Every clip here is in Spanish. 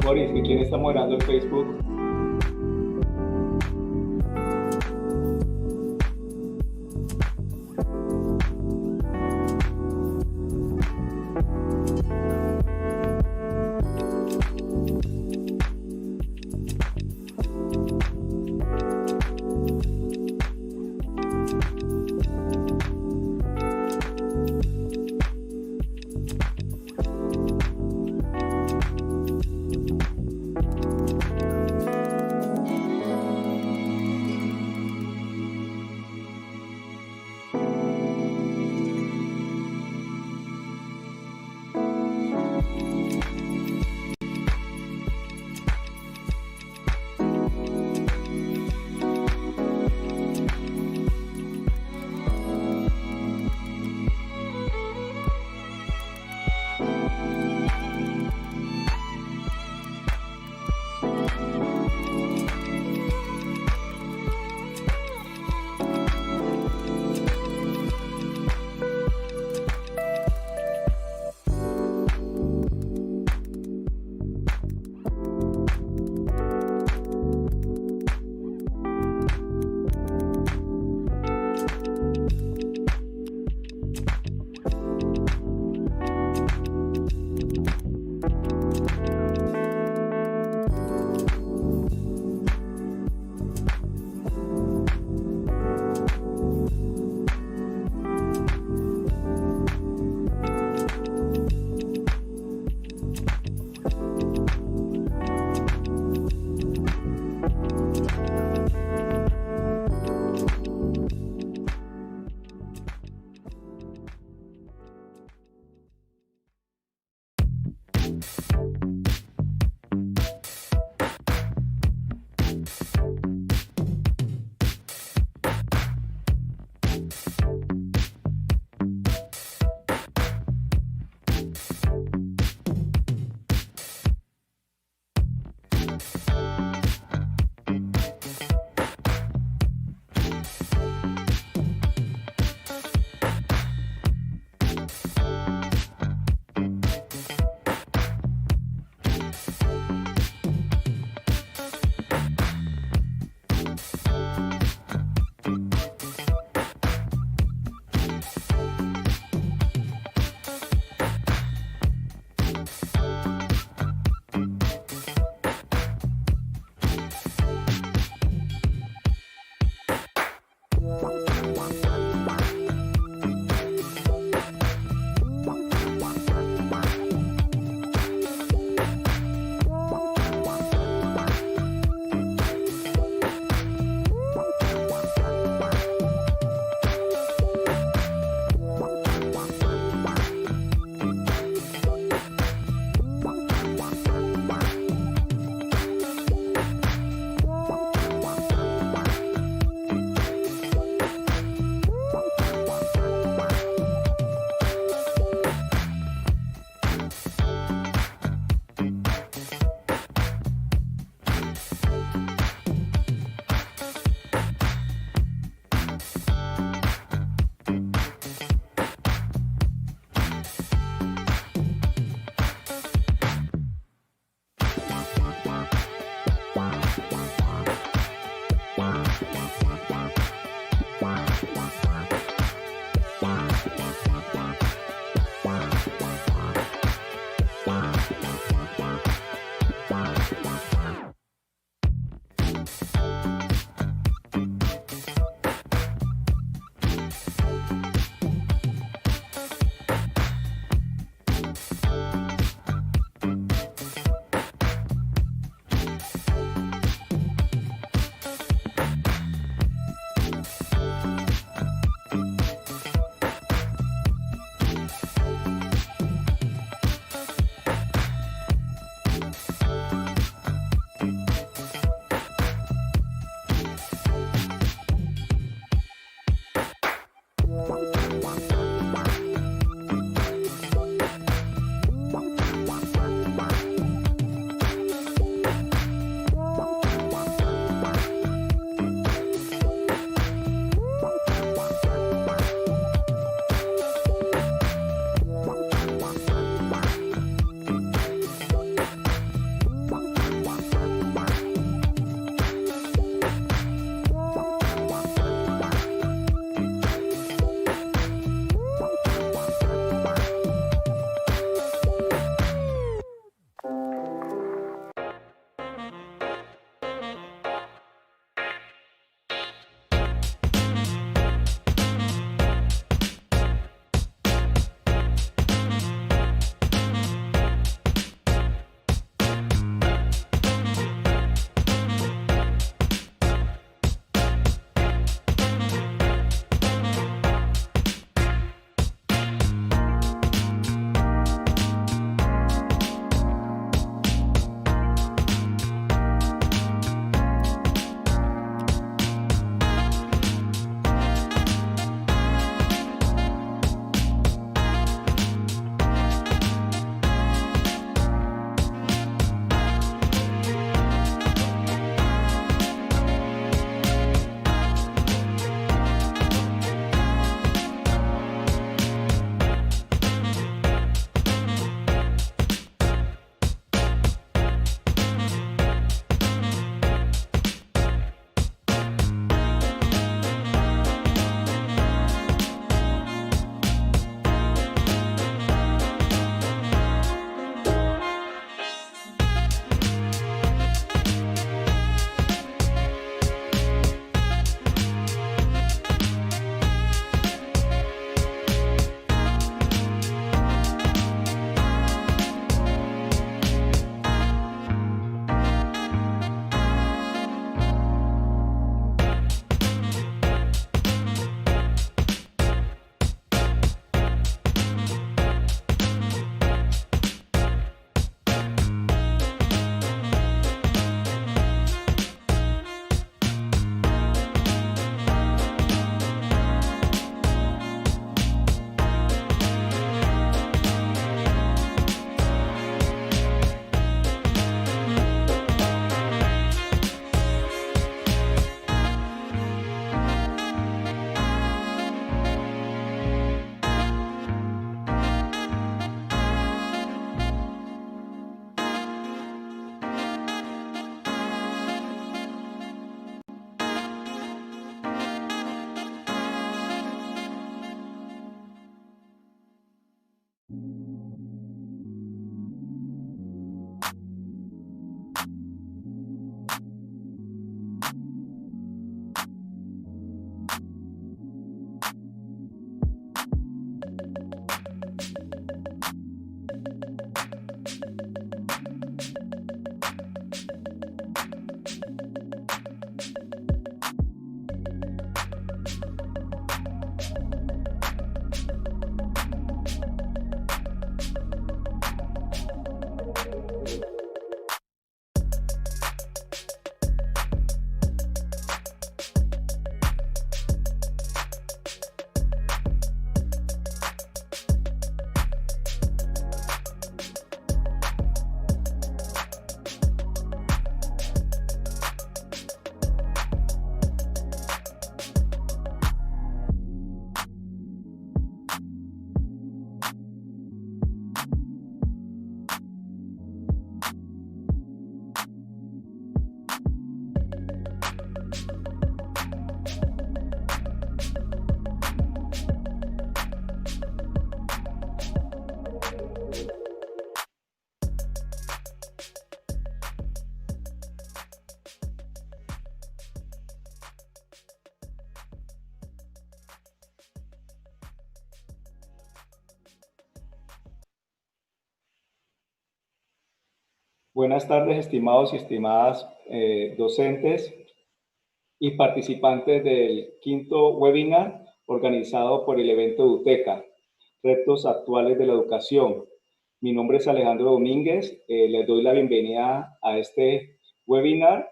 Boris, ¿y quién está moderando el Facebook? Buenas tardes, estimados y estimadas docentes y participantes del quinto webinar organizado por el evento UTECA, Retos Actuales de la Educación. Mi nombre es Alejandro Domínguez, les doy la bienvenida a este webinar.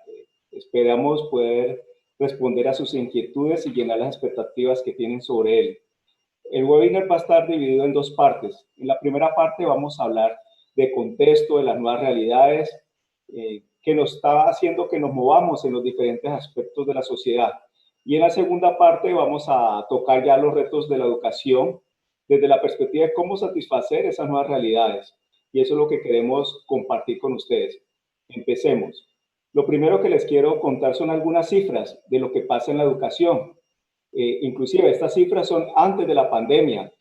Esperamos poder responder a sus inquietudes y llenar las expectativas que tienen sobre él. El webinar va a estar dividido en dos partes. En la primera parte vamos a hablar de contexto, de las nuevas realidades, que nos está haciendo que nos movamos en los diferentes aspectos de la sociedad. Y en la segunda parte vamos a tocar ya los retos de la educación desde la perspectiva de cómo satisfacer esas nuevas realidades. Y eso es lo que queremos compartir con ustedes. Empecemos. Lo primero que les quiero contar son algunas cifras de lo que pasa en la educación. Inclusive estas cifras son antes de la pandemia,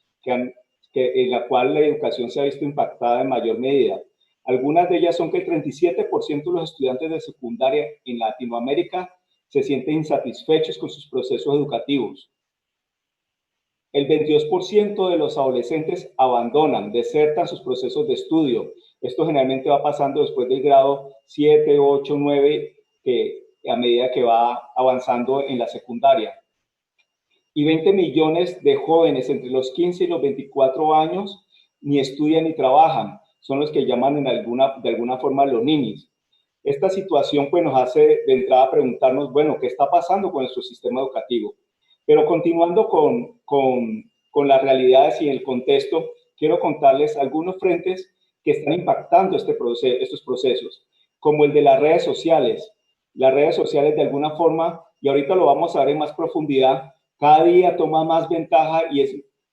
en la cual la educación se ha visto impactada en mayor medida. Algunas de ellas son que el 37% de los estudiantes de secundaria en Latinoamérica se sienten insatisfechos con sus procesos educativos. El 22% de los adolescentes abandonan, desertan sus procesos de estudio. Esto generalmente va pasando después del grado 7, 8, 9, a medida que va avanzando en la secundaria. Y 20 millones de jóvenes entre los 15 y los 24 años ni estudian ni trabajan. Son los que llaman de alguna forma los ninis. Esta situación pues nos hace de entrada preguntarnos, bueno, ¿qué está pasando con nuestro sistema educativo? Pero continuando con las realidades y el contexto, quiero contarles algunos frentes que están impactando estos procesos, como el de las redes sociales. Las redes sociales de alguna forma, y ahorita lo vamos a ver en más profundidad, cada día toma más ventaja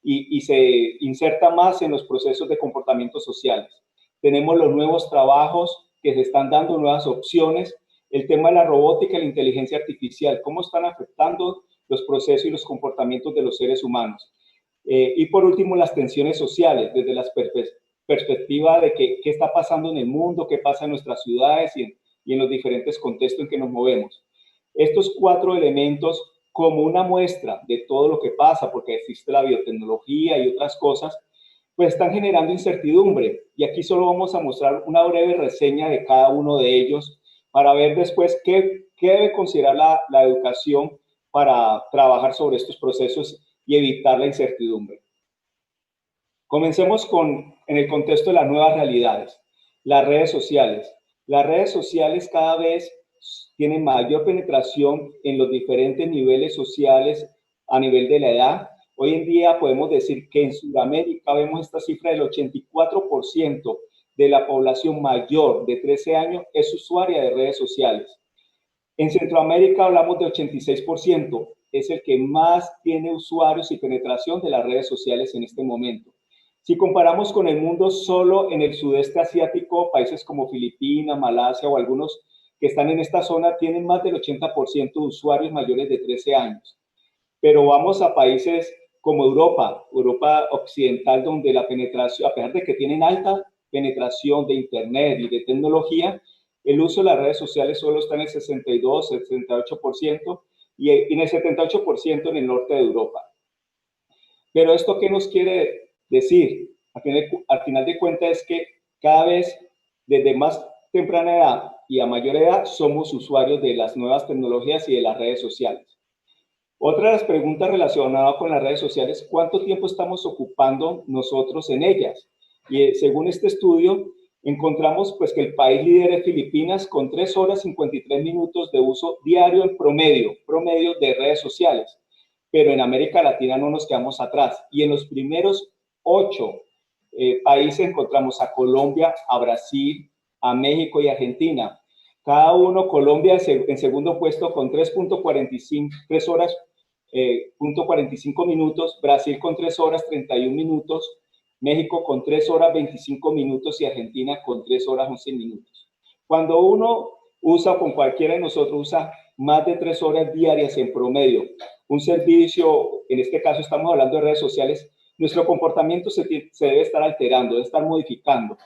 y se inserta más en los procesos de comportamiento sociales. Tenemos los nuevos trabajos que se están dando, nuevas opciones, el tema de la robótica y la inteligencia artificial, cómo están afectando los procesos y los comportamientos de los seres humanos. Y por último, las tensiones sociales, desde la perspectiva de qué está pasando en el mundo, qué pasa en nuestras ciudades y en los diferentes contextos en que nos movemos. Estos cuatro elementos, como una muestra de todo lo que pasa, porque existe la biotecnología y otras cosas, pues están generando incertidumbre. Y aquí solo vamos a mostrar una breve reseña de cada uno de ellos para ver después qué debe considerar la educación para trabajar sobre estos procesos y evitar la incertidumbre. Comencemos en el contexto de las nuevas realidades. Las redes sociales. Las redes sociales cada vez tienen mayor penetración en los diferentes niveles sociales a nivel de la edad. Hoy en día podemos decir que en Sudamérica vemos esta cifra del 84% de la población mayor de 13 años es usuaria de redes sociales. En Centroamérica hablamos de 86%, es el que más tiene usuarios y penetración de las redes sociales en este momento. Si comparamos con el mundo, solo en el sudeste asiático, países como Filipinas, Malasia o algunos que están en esta zona tienen más del 80% de usuarios mayores de 13 años. Pero vamos a países como Europa occidental, donde la penetración, a pesar de que tienen alta penetración de Internet y de tecnología, el uso de las redes sociales solo está en el 62, 68% y en el 78% en el norte de Europa. Pero ¿esto qué nos quiere decir? Al final de cuentas es que cada vez, desde más temprana edad y a mayor edad, somos usuarios de las nuevas tecnologías y de las redes sociales. Otra de las preguntas relacionadas con las redes sociales, ¿cuánto tiempo estamos ocupando nosotros en ellas? Y según este estudio, encontramos pues que el país líder es Filipinas con 3 horas 53 minutos de uso diario en promedio de redes sociales. Pero en América Latina no nos quedamos atrás. Y en los primeros 8 países encontramos a Colombia, a Brasil, a México y Argentina. Cada uno, Colombia en segundo puesto con 3 horas, 45 minutos, Brasil con 3 horas 31 minutos, México con 3 horas 25 minutos y Argentina con 3 horas 11 minutos. Cuando uno usa, con cualquiera de nosotros usa más de 3 horas diarias en promedio, un servicio, en este caso estamos hablando de redes sociales, nuestro comportamiento se debe estar alterando, debe estar modificando.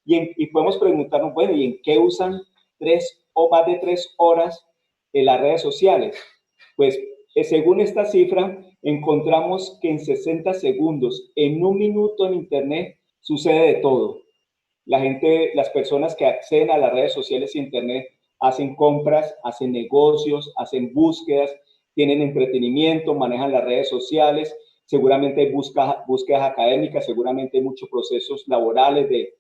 Y podemos preguntarnos, bueno, ¿y en qué usan 3 o más de 3 horas en las redes sociales? Pues según esta cifra, encontramos que en 60 segundos, en un minuto en Internet, sucede de todo. La gente, las personas que acceden a las redes sociales e internet hacen compras, hacen negocios, hacen búsquedas, tienen entretenimiento, manejan las redes sociales, seguramente hay búsquedas académicas, seguramente hay muchos procesos laborales de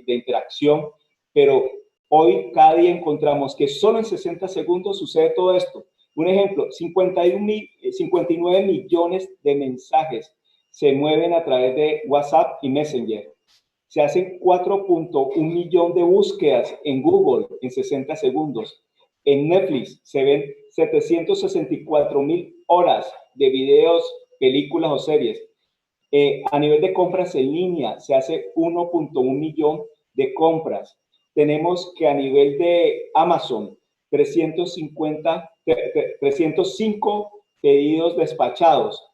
interacción, pero hoy cada día encontramos que solo en 60 segundos sucede todo esto. Un ejemplo, 59 millones de mensajes se mueven a través de WhatsApp y Messenger. Se hacen 4.1 millón de búsquedas en Google en 60 segundos. En Netflix se ven 764.000 horas de videos, películas o series. A nivel de compras en línea se hace 1.1 millón de compras. Tenemos que a nivel de Amazon, 305 pedidos despachados.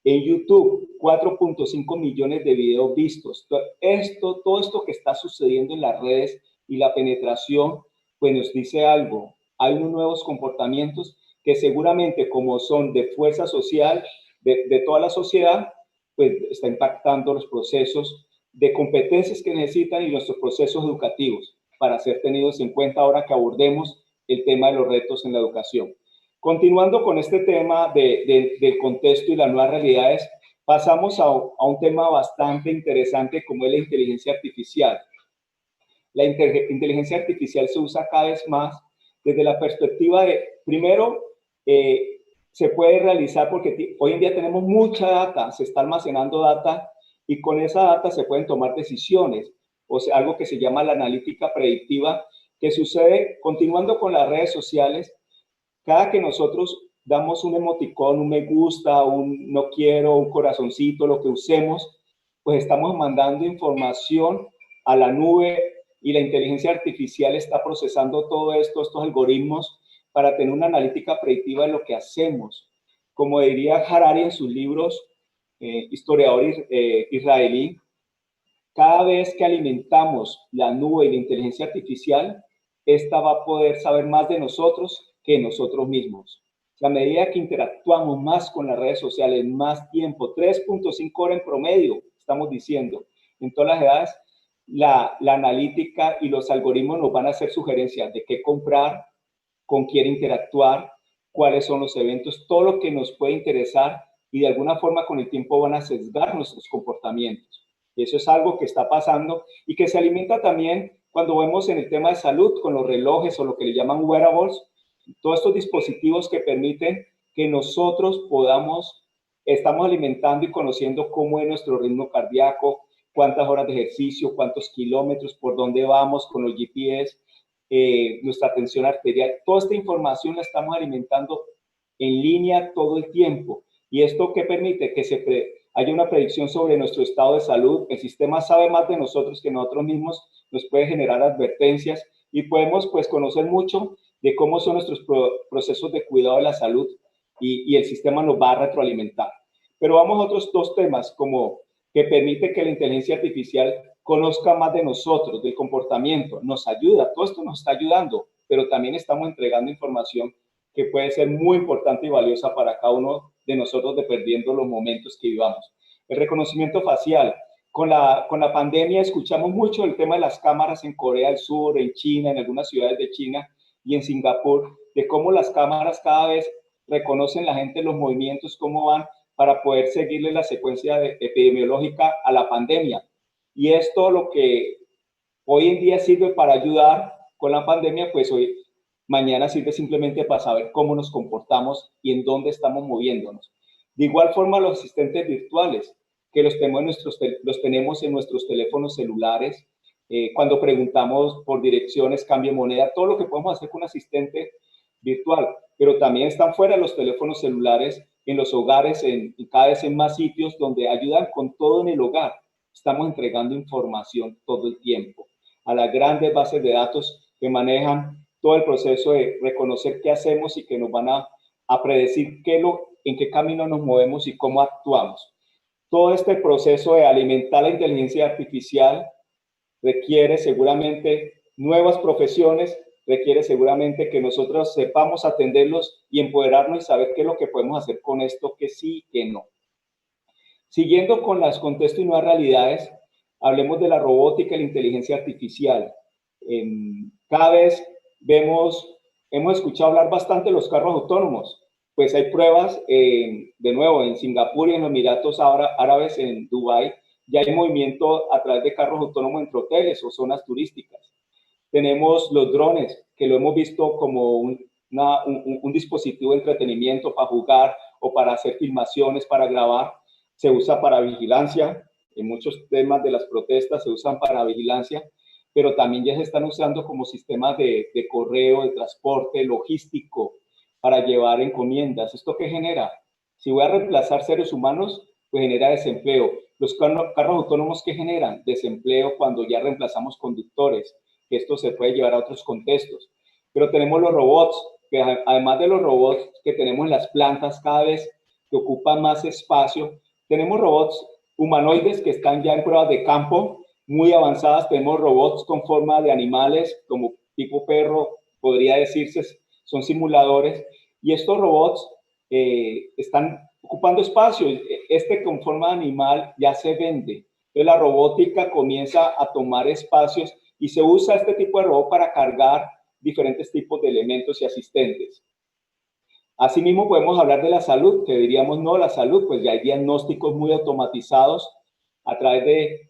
En YouTube, 4.5 millones de videos vistos. Todo esto que está sucediendo en las redes y la penetración, pues nos dice algo. Hay unos nuevos comportamientos que seguramente, como son de fuerza social de toda la sociedad, pues está impactando los procesos de competencias que necesitan y nuestros procesos educativos para ser tenidos en cuenta ahora que abordemos el tema de los retos en la educación. Continuando con este tema del contexto y las nuevas realidades, pasamos a un tema bastante interesante como es la inteligencia artificial. La inteligencia artificial se usa cada vez más desde la perspectiva de, primero, se puede realizar porque hoy en día tenemos mucha data, se está almacenando data y con esa data se pueden tomar decisiones, o sea, algo que se llama la analítica predictiva, que sucede continuando con las redes sociales. Cada que nosotros damos un emoticón, un me gusta, un no quiero, un corazoncito, lo que usemos, pues estamos mandando información a la nube y la inteligencia artificial está procesando todo esto, estos algoritmos, para tener una analítica predictiva de lo que hacemos. Como diría Harari en sus libros, historiador israelí, cada vez que alimentamos la nube y la inteligencia artificial, esta va a poder saber más de nosotros que nosotros mismos. A medida que interactuamos más con las redes sociales, más tiempo, 3.5 horas en promedio, estamos diciendo, en todas las edades, la analítica y los algoritmos nos van a hacer sugerencias de qué comprar, con quién interactuar, cuáles son los eventos, todo lo que nos puede interesar y de alguna forma con el tiempo van a sesgar nuestros comportamientos. Y eso es algo que está pasando y que se alimenta también cuando vemos en el tema de salud con los relojes o lo que le llaman wearables, todos estos dispositivos que permiten que nosotros estamos alimentando y conociendo cómo es nuestro ritmo cardíaco, cuántas horas de ejercicio, cuántos kilómetros, por dónde vamos con los GPS, nuestra tensión arterial. Toda esta información la estamos alimentando en línea todo el tiempo. ¿Y esto qué permite? Que haya una predicción sobre nuestro estado de salud. El sistema sabe más de nosotros que nosotros mismos, nos puede generar advertencias y podemos pues conocer mucho de cómo son nuestros procesos de cuidado de la salud y el sistema nos va a retroalimentar. Pero vamos a otros dos temas como que permite que la inteligencia artificial conozca más de nosotros, del comportamiento, nos ayuda, todo esto nos está ayudando, pero también estamos entregando información que puede ser muy importante y valiosa para cada uno de nosotros dependiendo los momentos que vivamos. El reconocimiento facial. Con la pandemia escuchamos mucho el tema de las cámaras en Corea del Sur, en China, en algunas ciudades de China y en Singapur, de cómo las cámaras cada vez reconocen la gente los movimientos, cómo van, para poder seguirle la secuencia epidemiológica a la pandemia. Y esto lo que hoy en día sirve para ayudar con la pandemia, pues mañana sirve simplemente para saber cómo nos comportamos y en dónde estamos moviéndonos. De igual forma, los asistentes virtuales, que los tenemos en nuestros teléfonos celulares, cuando preguntamos por direcciones, cambio moneda, todo lo que podemos hacer con un asistente virtual, pero también están fuera de los teléfonos celulares, en los hogares, en cada vez en más sitios donde ayudan con todo en el hogar. Estamos entregando información todo el tiempo a las grandes bases de datos que manejan todo el proceso de reconocer qué hacemos y que nos van a predecir en qué camino nos movemos y cómo actuamos. Todo este proceso de alimentar la inteligencia artificial requiere seguramente nuevas profesiones, requiere seguramente que nosotros sepamos atenderlos y empoderarnos y saber qué es lo que podemos hacer con esto, que sí, que no. Siguiendo con las contextos y nuevas realidades, Hablemos de la robótica y la inteligencia artificial. Cada vez hemos escuchado hablar bastante de los carros autónomos. Pues hay pruebas, de nuevo, en Singapur y en los Emiratos Árabes, en Dubái, ya hay movimiento a través de carros autónomos entre hoteles o zonas turísticas. Tenemos los drones, que lo hemos visto como un dispositivo de entretenimiento para jugar o para hacer filmaciones, para grabar. Se usa para vigilancia. En muchos temas de las protestas se usan para vigilancia, pero también ya se están usando como sistemas de correo, de transporte, logístico, para llevar encomiendas. ¿Esto qué genera? Si voy a reemplazar seres humanos, pues genera desempleo. Los carros autónomos, ¿qué generan? Desempleo cuando ya reemplazamos conductores, que esto se puede llevar a otros contextos. Pero tenemos los robots, que además de los robots que tenemos en las plantas cada vez que ocupan más espacio, tenemos robots humanoides que están ya en pruebas de campo muy avanzadas. Tenemos robots con forma de animales, como tipo perro, podría decirse, son simuladores. Y estos robots están ocupando espacio. Este con forma de animal ya se vende. Entonces la robótica comienza a tomar espacios y se usa este tipo de robot para cargar diferentes tipos de elementos y asistentes. Asimismo, podemos hablar de la salud, que diríamos, no, la salud, pues ya hay diagnósticos muy automatizados a través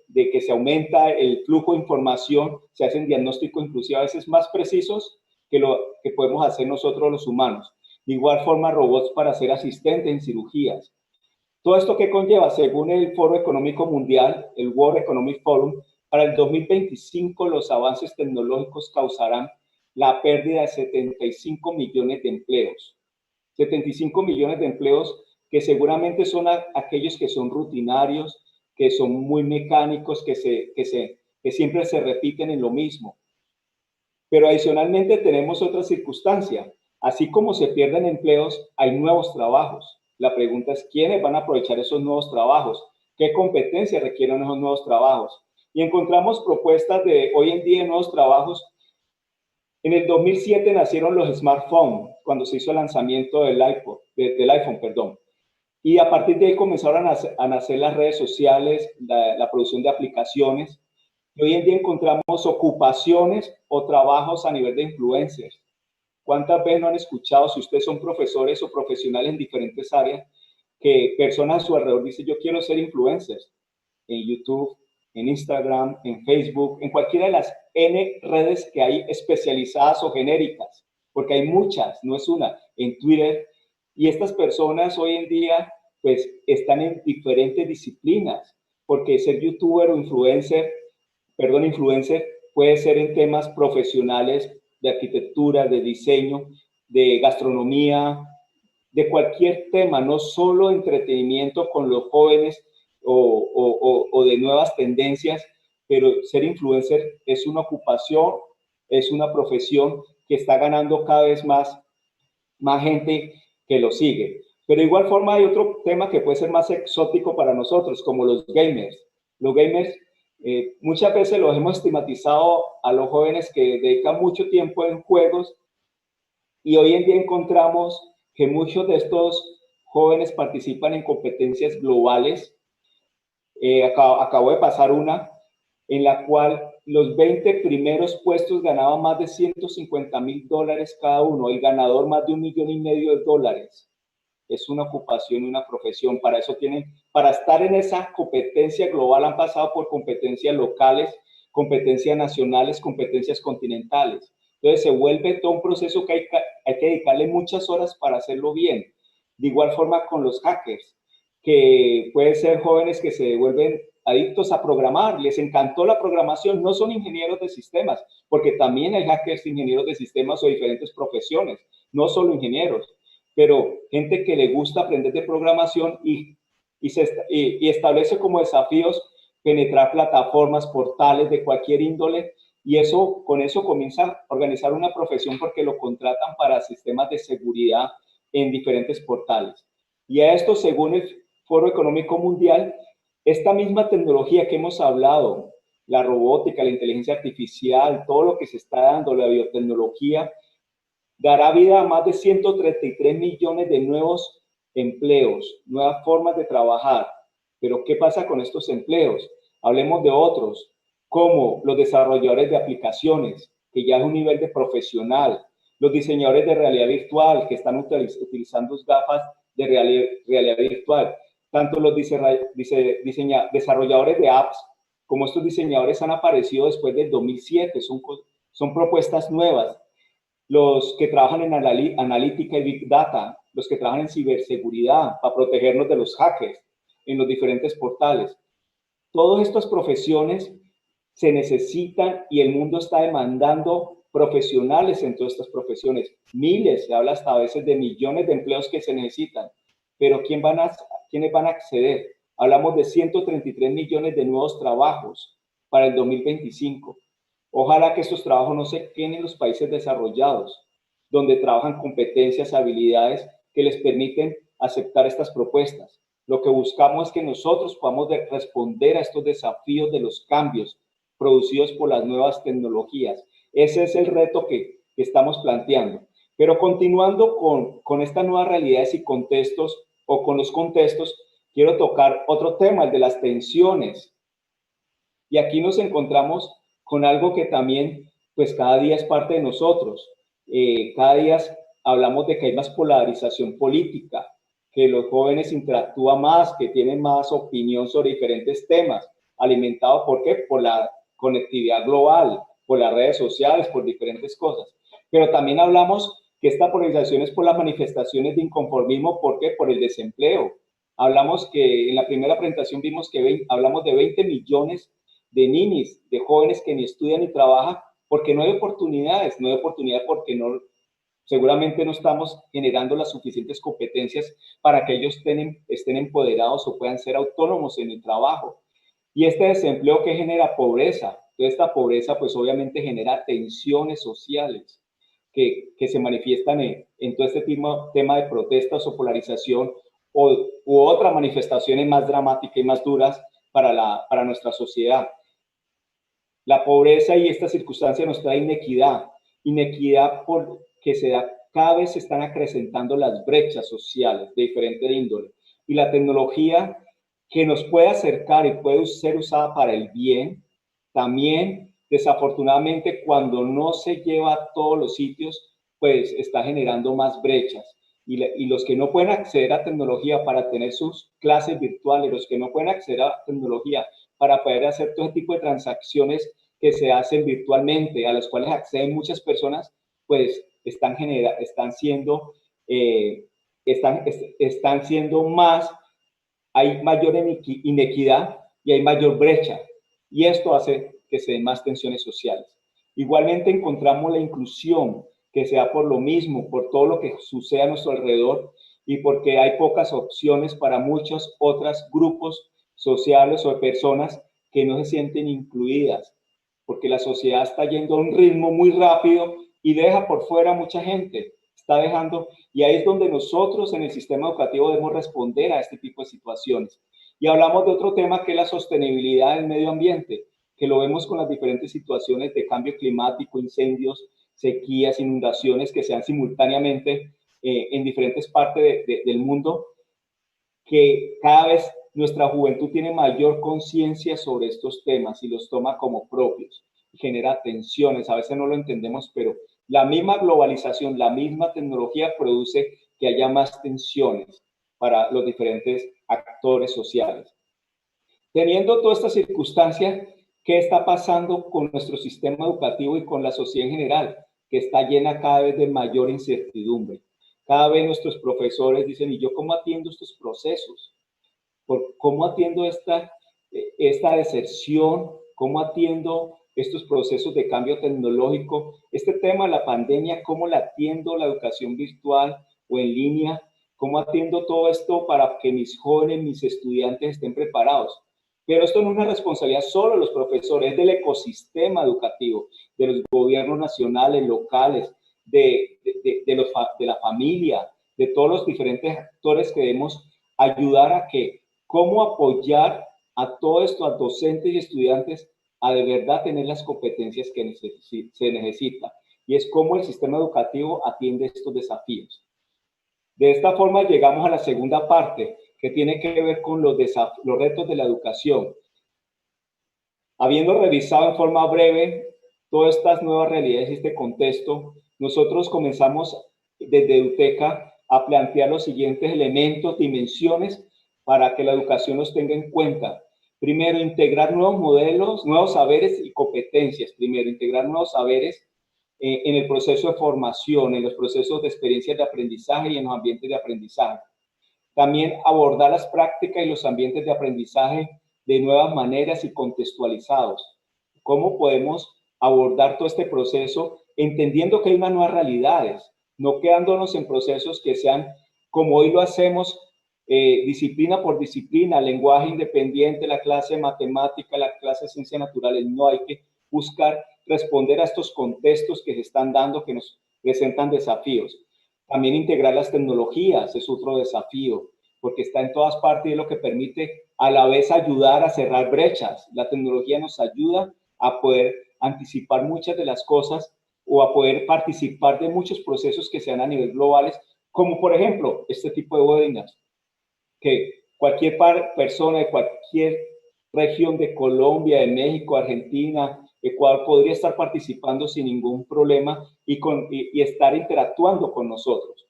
de que se aumenta el flujo de información, se hacen diagnósticos inclusive a veces más precisos que lo que podemos hacer nosotros los humanos. De igual forma, robots para ser asistentes en cirugías. Todo esto que conlleva, según el Foro Económico Mundial, el World Economic Forum, para el 2025 los avances tecnológicos causarán la pérdida de 75 millones de empleos. 75 millones de empleos que seguramente son aquellos que son rutinarios, que son muy mecánicos, que siempre se repiten en lo mismo. Pero adicionalmente tenemos otra circunstancia. Así como se pierden empleos, hay nuevos trabajos. La pregunta es, ¿quiénes van a aprovechar esos nuevos trabajos? ¿Qué competencias requieren esos nuevos trabajos? Y encontramos propuestas de hoy en día de nuevos trabajos. En el 2007 nacieron los smartphones, cuando se hizo el lanzamiento del iPhone, perdón. Y a partir de ahí comenzaron a nacer las redes sociales, la producción de aplicaciones. Y hoy en día encontramos ocupaciones o trabajos a nivel de influencers. ¿Cuántas veces no han escuchado, si ustedes son profesores o profesionales en diferentes áreas, que personas a su alrededor dicen, yo quiero ser influencers en YouTube, en Instagram, en Facebook, en cualquiera de las N redes que hay especializadas o genéricas, porque hay muchas, no es una, en Twitter, y estas personas hoy en día pues están en diferentes disciplinas, porque ser youtuber o influencer puede ser en temas profesionales de arquitectura, de diseño, de gastronomía, de cualquier tema, no solo entretenimiento con los jóvenes o de nuevas tendencias, pero ser influencer es una ocupación, es una profesión que está ganando cada vez más gente que lo sigue. Pero de igual forma hay otro tema que puede ser más exótico para nosotros, como los gamers. Los gamers muchas veces los hemos estigmatizado a los jóvenes que dedican mucho tiempo en juegos y hoy en día encontramos que muchos de estos jóvenes participan en competencias globales. Acabo de pasar una en la cual los 20 primeros puestos ganaban más de $150,000 cada uno, el ganador más de $1,500,000. Es una ocupación y una profesión. Para eso para estar en esa competencia global han pasado por competencias locales, competencias nacionales, competencias continentales. Entonces se vuelve todo un proceso que hay que dedicarle muchas horas para hacerlo bien. De igual forma con los hackers, que pueden ser jóvenes que se vuelven adictos a programar, les encantó la programación, no son ingenieros de sistemas, porque también hay hackers ingenieros de sistemas o diferentes profesiones, no solo ingenieros, pero gente que le gusta aprender de programación y establece como desafíos penetrar plataformas, portales de cualquier índole, y con eso comienza a organizar una profesión porque lo contratan para sistemas de seguridad en diferentes portales. Y a esto, según el Foro Económico Mundial, esta misma tecnología que hemos hablado, la robótica, la inteligencia artificial, todo lo que se está dando, la biotecnología, dará vida a más de 133 millones de nuevos empleos, nuevas formas de trabajar. Pero ¿qué pasa con estos empleos? Hablemos de otros, como los desarrolladores de aplicaciones, que ya es un nivel de profesional, los diseñadores de realidad virtual, que están utilizando gafas de realidad virtual, tanto los desarrolladores de apps como estos diseñadores han aparecido después del 2007, son propuestas nuevas, los que trabajan en analítica y Big Data, los que trabajan en ciberseguridad para protegernos de los hackers en los diferentes portales. Todas estas profesiones se necesitan y el mundo está demandando profesionales en todas estas profesiones. Miles, se habla hasta a veces de millones de empleos que se necesitan. Pero ¿quiénes van a acceder? Hablamos de 133 millones de nuevos trabajos para el 2025. Ojalá que estos trabajos no se queden en los países desarrollados, donde trabajan competencias, habilidades que les permiten aceptar estas propuestas. Lo que buscamos es que nosotros podamos responder a estos desafíos de los cambios producidos por las nuevas tecnologías. Ese es el reto que estamos planteando. Pero continuando con estas nuevas realidades y contextos, o con los contextos, quiero tocar otro tema, el de las tensiones. Y aquí nos encontramos con algo que también, pues cada día es parte de nosotros. Cada día hablamos de que hay más polarización política, que los jóvenes interactúan más, que tienen más opinión sobre diferentes temas, alimentado ¿por qué? Por la conectividad global, por las redes sociales, por diferentes cosas. Pero también hablamos que esta polarización es por las manifestaciones de inconformismo, ¿por qué? Por el desempleo. Hablamos que en la primera presentación vimos que hablamos de 20 millones de ninis, de jóvenes que ni estudian ni trabajan porque no hay oportunidades, no hay oportunidad porque seguramente no estamos generando las suficientes competencias para que ellos estén empoderados o puedan ser autónomos en el trabajo. Y este desempleo que genera pobreza, toda esta pobreza pues obviamente genera tensiones sociales que se manifiestan en todo este tema de protestas o polarización u otras manifestaciones más dramáticas y más duras para nuestra sociedad. La pobreza y esta circunstancia nos trae inequidad porque cada vez se están acrecentando las brechas sociales de diferente índole. Y la tecnología que nos puede acercar y puede ser usada para el bien, también desafortunadamente cuando no se lleva a todos los sitios, pues está generando más brechas. Y los que no pueden acceder a tecnología para tener sus clases virtuales, los que no pueden acceder a tecnología para poder hacer todo tipo de transacciones que se hacen virtualmente, a las cuales acceden muchas personas, pues están siendo más, hay mayor inequidad y hay mayor brecha. Y esto hace que se den más tensiones sociales. Igualmente encontramos la inclusión, que sea por lo mismo, por todo lo que sucede a nuestro alrededor y porque hay pocas opciones para muchos otros grupos sociales o de personas que no se sienten incluidas, porque la sociedad está yendo a un ritmo muy rápido y deja por fuera a mucha gente, está dejando, y ahí es donde nosotros en el sistema educativo debemos responder a este tipo de situaciones. Y hablamos de otro tema que es la sostenibilidad del medio ambiente, que lo vemos con las diferentes situaciones de cambio climático, incendios, sequías, inundaciones que se dan simultáneamente en diferentes partes del mundo, que cada vez nuestra juventud tiene mayor conciencia sobre estos temas y los toma como propios. Genera tensiones, a veces no lo entendemos, pero la misma globalización, la misma tecnología produce que haya más tensiones para los diferentes actores sociales. Teniendo toda esta circunstancia, ¿qué está pasando con nuestro sistema educativo y con la sociedad en general? Que está llena cada vez de mayor incertidumbre. Cada vez nuestros profesores dicen, ¿y yo cómo atiendo estos procesos? ¿Cómo atiendo esta deserción? ¿Cómo atiendo estos procesos de cambio tecnológico? Este tema de la pandemia, ¿cómo la atiendo la educación virtual o en línea? ¿Cómo atiendo todo esto para que mis jóvenes, mis estudiantes estén preparados? Pero esto no es una responsabilidad solo de los profesores, es del ecosistema educativo, de los gobiernos nacionales, locales, de la familia, de todos los diferentes actores que debemos ayudar a que cómo apoyar a todo esto, a docentes y estudiantes, a de verdad tener las competencias que se necesitan. Y es cómo el sistema educativo atiende estos desafíos. De esta forma llegamos a la segunda parte, que tiene que ver con los retos de la educación. Habiendo revisado en forma breve todas estas nuevas realidades y este contexto, nosotros comenzamos desde EduTeca a plantear los siguientes elementos, dimensiones, para que la educación los tenga en cuenta. Primero, integrar nuevos modelos, nuevos saberes y competencias. Primero, integrar nuevos saberes en el proceso de formación, en los procesos de experiencias de aprendizaje y en los ambientes de aprendizaje. También abordar las prácticas y los ambientes de aprendizaje de nuevas maneras y contextualizados. ¿Cómo podemos abordar todo este proceso entendiendo que hay unas nuevas realidades, no quedándonos en procesos que sean como hoy lo hacemos, disciplina por disciplina, lenguaje independiente, la clase de matemática, la clase de ciencias naturales? No, hay que buscar responder a estos contextos que se están dando, que nos presentan desafíos. También integrar las tecnologías es otro desafío, porque está en todas partes y es lo que permite a la vez ayudar a cerrar brechas. La tecnología nos ayuda a poder anticipar muchas de las cosas o a poder participar de muchos procesos que sean a nivel globales, como por ejemplo este tipo de webinars, que cualquier persona de cualquier región de Colombia, de México, Argentina, Ecuador, podría estar participando sin ningún problema y estar interactuando con nosotros.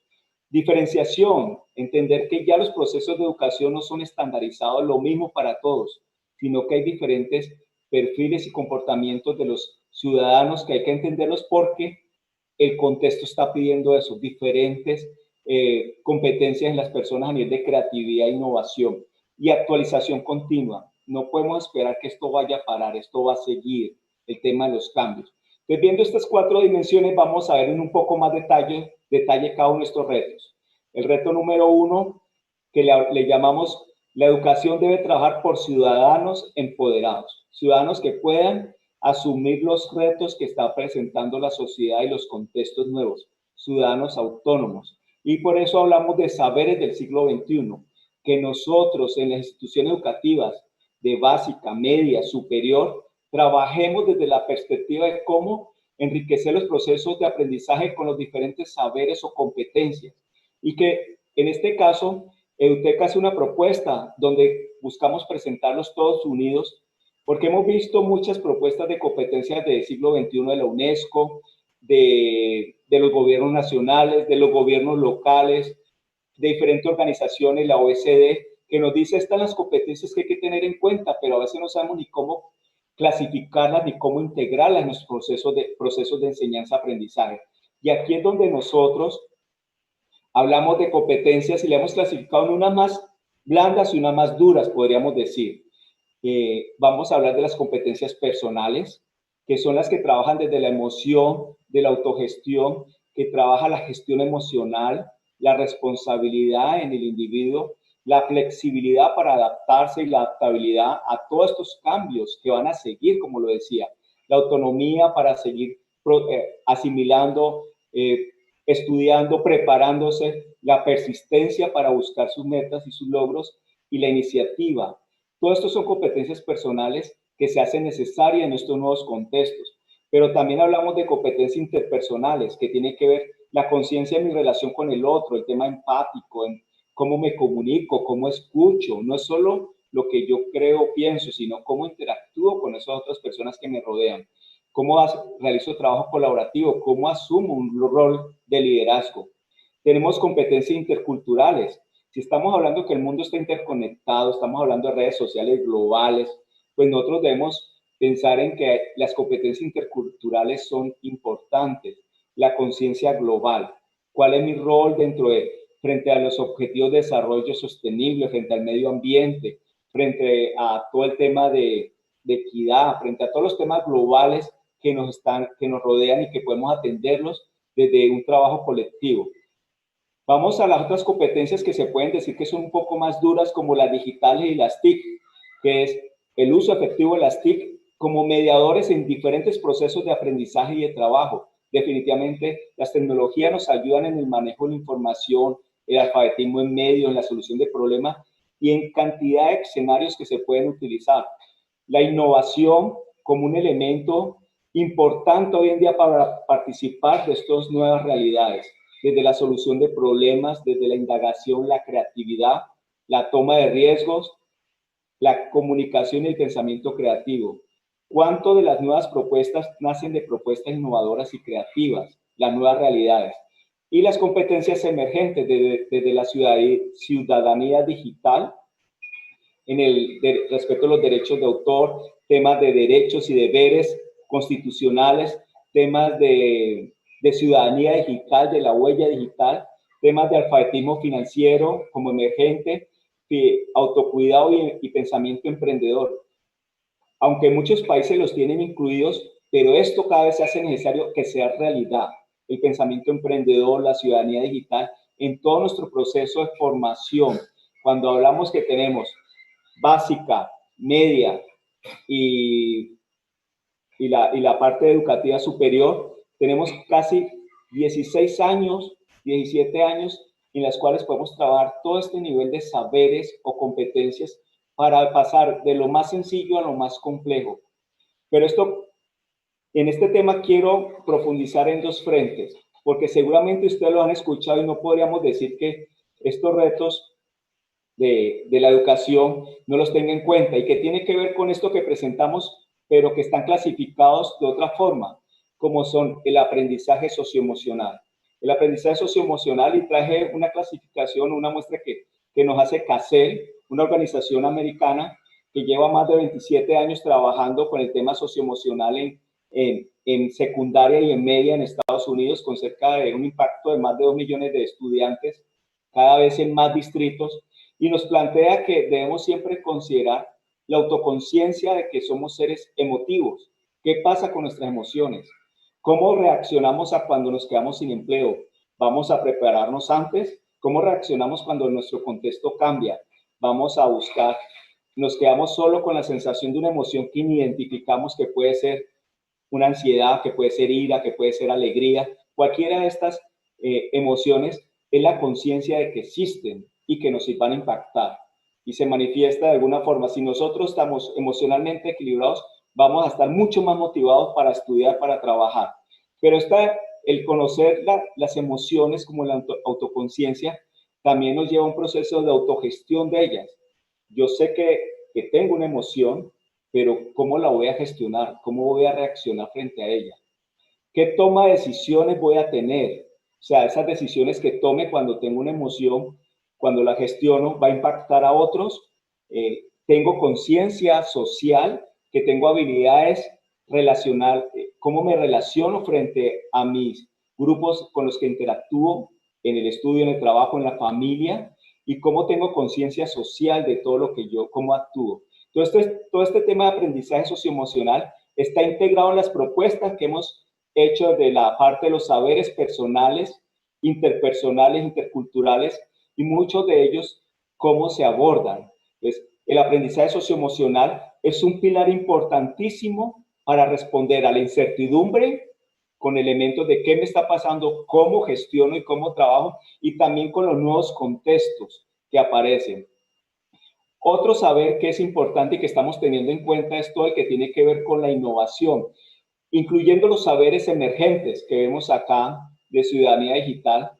Diferenciación, entender que ya los procesos de educación no son estandarizados lo mismo para todos, sino que hay diferentes perfiles y comportamientos de los ciudadanos que hay que entenderlos porque el contexto está pidiendo eso, diferentes competencias en las personas a nivel de creatividad e innovación y actualización continua. No podemos esperar que esto vaya a parar, esto va a seguir, el tema de los cambios. Entonces, viendo estas 4 dimensiones, vamos a ver en un poco más detalle cada uno de estos retos. El reto número 1, que le llamamos la educación debe trabajar por ciudadanos empoderados, ciudadanos que puedan asumir los retos que está presentando la sociedad y los contextos nuevos, ciudadanos autónomos. Y por eso hablamos de saberes del siglo XXI, que nosotros en las instituciones educativas de básica, media, superior, trabajemos desde la perspectiva de cómo enriquecer los procesos de aprendizaje con los diferentes saberes o competencias. Y que en este caso, EduTeca hace una propuesta donde buscamos presentarlos todos unidos, porque hemos visto muchas propuestas de competencias del siglo XXI de la UNESCO, de los gobiernos nacionales, de los gobiernos locales, de diferentes organizaciones, la OECD, que nos dice estas las competencias que hay que tener en cuenta, pero a veces no sabemos ni cómo clasificarlas ni cómo integrarlas en nuestros procesos de enseñanza-aprendizaje. Y aquí es donde nosotros hablamos de competencias y le hemos clasificado en unas más blandas y unas más duras, podríamos decir. Vamos a hablar de las competencias personales, que son las que trabajan desde la emoción, de la autogestión, que trabaja la gestión emocional, la responsabilidad en el individuo, la flexibilidad para adaptarse y la adaptabilidad a todos estos cambios que van a seguir, como lo decía, la autonomía para seguir asimilando, estudiando, preparándose, la persistencia para buscar sus metas y sus logros y la iniciativa. Todo esto son competencias personales que se hacen necesarias en estos nuevos contextos, pero también hablamos de competencias interpersonales que tienen que ver la conciencia de mi relación con el otro, el tema empático, en cómo me comunico, cómo escucho, no es solo lo que yo creo, pienso, sino cómo interactúo con esas otras personas que me rodean, cómo realizo trabajo colaborativo, cómo asumo un rol de liderazgo. Tenemos competencias interculturales. Si estamos hablando que el mundo está interconectado, estamos hablando de redes sociales globales, pues nosotros debemos pensar en que las competencias interculturales son importantes. La conciencia global. ¿Cuál es mi rol frente a los objetivos de desarrollo sostenible, frente al medio ambiente, frente a todo el tema de equidad, frente a todos los temas globales que nos rodean y que podemos atenderlos desde un trabajo colectivo? Vamos a las otras competencias que se pueden decir que son un poco más duras, como las digitales y las TIC, que es el uso efectivo de las TIC como mediadores en diferentes procesos de aprendizaje y de trabajo. Definitivamente, las tecnologías nos ayudan en el manejo de la información, el alfabetismo en medio, en la solución de problemas y en cantidad de escenarios que se pueden utilizar. La innovación como un elemento importante hoy en día para participar de estas nuevas realidades, desde la solución de problemas, desde la indagación, la creatividad, la toma de riesgos, la comunicación y el pensamiento creativo. ¿Cuánto de las nuevas propuestas nacen de propuestas innovadoras y creativas, las nuevas realidades? Y las competencias emergentes desde la ciudadanía digital, respecto a los derechos de autor, temas de derechos y deberes constitucionales, temas de ciudadanía digital, de la huella digital, temas de alfabetismo financiero como emergente, autocuidado y pensamiento emprendedor. Aunque muchos países los tienen incluidos, pero esto cada vez se hace necesario que sea realidad. El pensamiento emprendedor, la ciudadanía digital, en todo nuestro proceso de formación. Cuando hablamos que tenemos básica, media y la parte educativa superior, tenemos casi 16 años, 17 años en las cuales podemos trabajar todo este nivel de saberes o competencias para pasar de lo más sencillo a lo más complejo. Pero en este tema quiero profundizar en dos frentes, porque seguramente ustedes lo han escuchado y no podríamos decir que estos retos de la educación no los tenga en cuenta y que tiene que ver con esto que presentamos, pero que están clasificados de otra forma, como son el aprendizaje socioemocional. El aprendizaje socioemocional, y traje una clasificación, una muestra que nos hace CASEL, una organización americana que lleva más de 27 años trabajando con el tema socioemocional en secundaria y en media en Estados Unidos, con cerca de un impacto de más de 2 millones de estudiantes, cada vez en más distritos, y nos plantea que debemos siempre considerar la autoconciencia de que somos seres emotivos. ¿Qué pasa con nuestras emociones? ¿Cómo reaccionamos a cuando nos quedamos sin empleo? ¿Vamos a prepararnos antes? ¿Cómo reaccionamos cuando nuestro contexto cambia? Vamos a buscar, nos quedamos solo con la sensación de una emoción que identificamos que puede ser una ansiedad, que puede ser ira, que puede ser alegría. Cualquiera de estas emociones es la conciencia de que existen y que nos van a impactar y se manifiesta de alguna forma. Si nosotros estamos emocionalmente equilibrados, vamos a estar mucho más motivados para estudiar, para trabajar. Pero el conocer las emociones como la autoconciencia también nos lleva a un proceso de autogestión de ellas. Yo sé que tengo una emoción, pero ¿cómo la voy a gestionar? ¿Cómo voy a reaccionar frente a ella? ¿Qué toma de decisiones voy a tener? O sea, esas decisiones que tome cuando tengo una emoción, cuando la gestiono, va a impactar a otros. Tengo conciencia social, que tengo habilidades relacionales, cómo me relaciono frente a mis grupos con los que interactúo en el estudio, en el trabajo, en la familia, y cómo tengo conciencia social de todo lo que yo, cómo actúo. Todo este tema de aprendizaje socioemocional está integrado en las propuestas que hemos hecho de la parte de los saberes personales, interpersonales, interculturales, y muchos de ellos cómo se abordan. Entonces, el aprendizaje socioemocional es un pilar importantísimo para responder a la incertidumbre con elementos de qué me está pasando, cómo gestiono y cómo trabajo, y también con los nuevos contextos que aparecen. Otro saber que es importante y que estamos teniendo en cuenta es todo el que tiene que ver con la innovación, incluyendo los saberes emergentes que vemos acá de ciudadanía digital.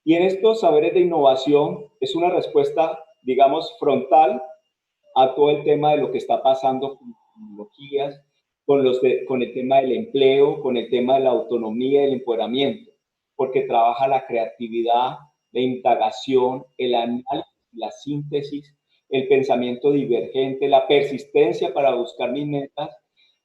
Y en estos saberes de innovación es una respuesta, digamos, frontal a todo el tema de lo que está pasando con tecnologías, con el tema del empleo, con el tema de la autonomía y el empoderamiento, porque trabaja la creatividad, la indagación, el análisis, la síntesis, el pensamiento divergente, la persistencia para buscar mis metas.